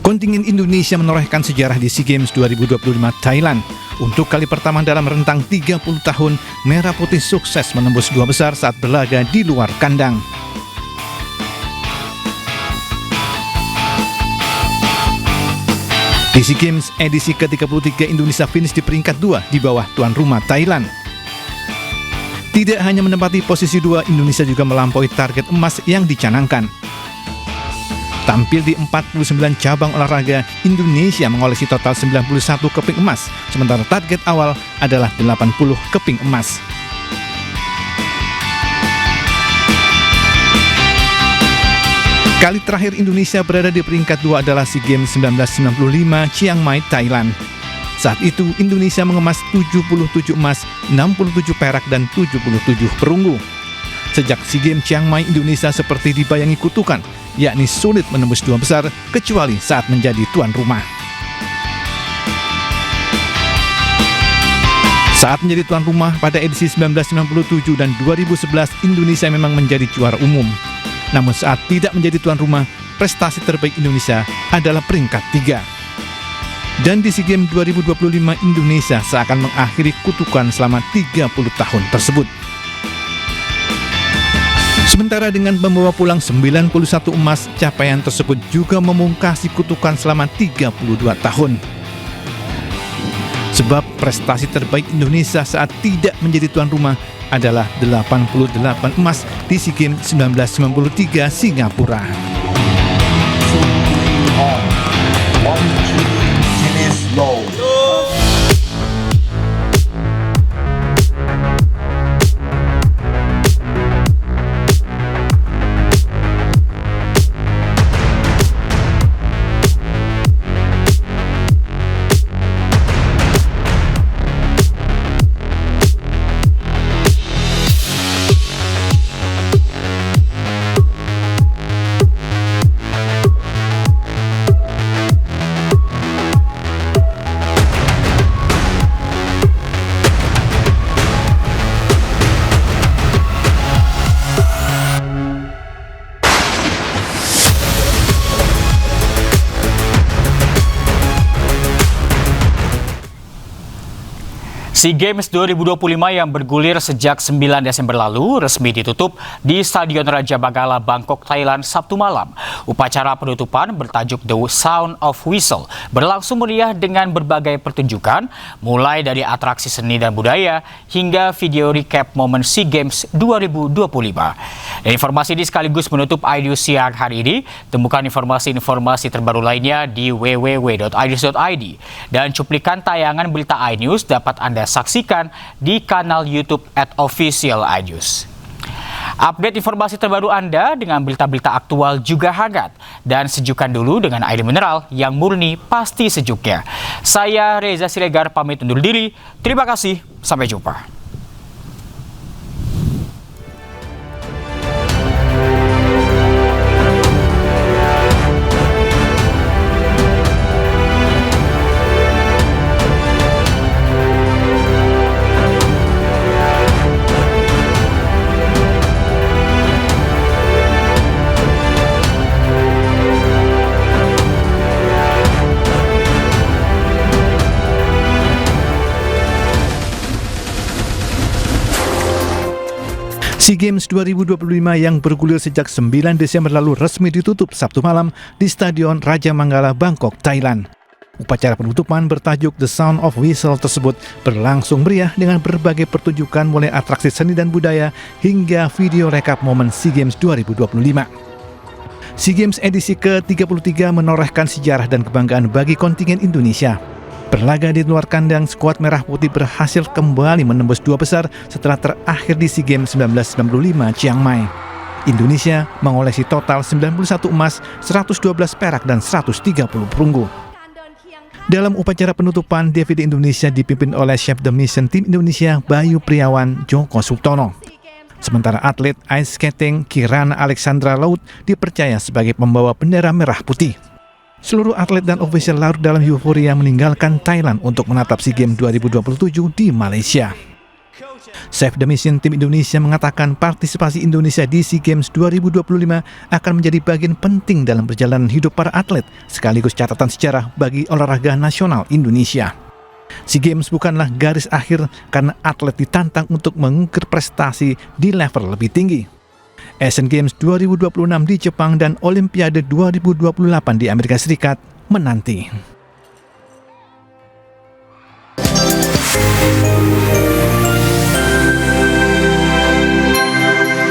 Kontingen Indonesia menorehkan sejarah di SEA Games 2025 Thailand. Untuk kali pertama dalam rentang 30 tahun, Merah Putih sukses menembus 2 besar saat berlaga di luar kandang. Di SEA Games edisi ke-33, Indonesia finish di peringkat 2 di bawah tuan rumah Thailand. Tidak hanya menempati posisi 2, Indonesia juga melampaui target emas yang dicanangkan. Tampil di 49 cabang olahraga, Indonesia mengoleksi total 91 keping emas, sementara target awal adalah 80 keping emas. Kali terakhir Indonesia berada di peringkat 2 adalah SEA Games 1995 Chiang Mai, Thailand. Saat itu Indonesia mengemas 77 emas, 67 perak, dan 77 perunggu. Sejak SEA Games Chiang Mai, Indonesia seperti dibayangi kutukan, yakni sulit menembus 2 besar kecuali saat menjadi tuan rumah. Saat menjadi tuan rumah pada edisi 1997 dan 2011, Indonesia memang menjadi juara umum. Namun saat tidak menjadi tuan rumah, prestasi terbaik Indonesia adalah peringkat 3. Dan di SEA Games 2025, Indonesia seakan mengakhiri kutukan selama 30 tahun tersebut. Sementara dengan membawa pulang 91 emas, capaian tersebut juga memungkasi kutukan selama 32 tahun. Sebab prestasi terbaik Indonesia saat tidak menjadi tuan rumah adalah 88 emas di SEA Games 1993 Singapura. SEA Games 2025 yang bergulir sejak 9 Desember lalu resmi ditutup di Stadion Raja Manggala, Bangkok, Thailand, Sabtu malam. Upacara penutupan bertajuk The Sound of Whistle berlangsung meriah dengan berbagai pertunjukan, mulai dari atraksi seni dan budaya hingga video recap momen SEA Games 2025. Dan informasi ini sekaligus menutup iNews siang hari ini. Temukan informasi-informasi terbaru lainnya di www.inews.id. Dan cuplikan tayangan berita iNews dapat Anda saksikan di kanal YouTube @official iNews. Update informasi terbaru Anda dengan berita-berita aktual juga hangat. Dan sejukkan dulu dengan air mineral yang murni pasti sejuknya. Saya Reza Siregar pamit undur diri. Terima kasih, sampai jumpa. SEA Games 2025 yang bergulir sejak 9 Desember lalu resmi ditutup Sabtu malam di Stadion Raja Manggala, Bangkok, Thailand. Upacara penutupan bertajuk The Sound of Whistle tersebut berlangsung meriah dengan berbagai pertunjukan mulai atraksi seni dan budaya hingga video rekap momen SEA Games 2025. SEA Games edisi ke-33 menorehkan sejarah dan kebanggaan bagi kontingen Indonesia. Berlaga di luar kandang, skuad Merah Putih berhasil kembali menembus 2 besar setelah terakhir di SEA Games 1995 Chiang Mai. Indonesia mengoleksi total 91 emas, 112 perak, dan 130 perunggu. Dalam upacara penutupan, DVD Indonesia dipimpin oleh Chef de Mission Tim Indonesia Bayu Priawan Joko Sultono. Sementara atlet ice skating Kirana Alexandra Laut dipercaya sebagai pembawa bendera merah putih. Seluruh atlet dan ofisial larut dalam euforia meninggalkan Thailand untuk menatap SEA Games 2027 di Malaysia. Chef de Mission Tim Indonesia mengatakan partisipasi Indonesia di SEA Games 2025 akan menjadi bagian penting dalam perjalanan hidup para atlet, sekaligus catatan sejarah bagi olahraga nasional Indonesia. SEA Games bukanlah garis akhir karena atlet ditantang untuk mengukir prestasi di level lebih tinggi. Asian Games 2026 di Jepang dan Olimpiade 2028 di Amerika Serikat menanti.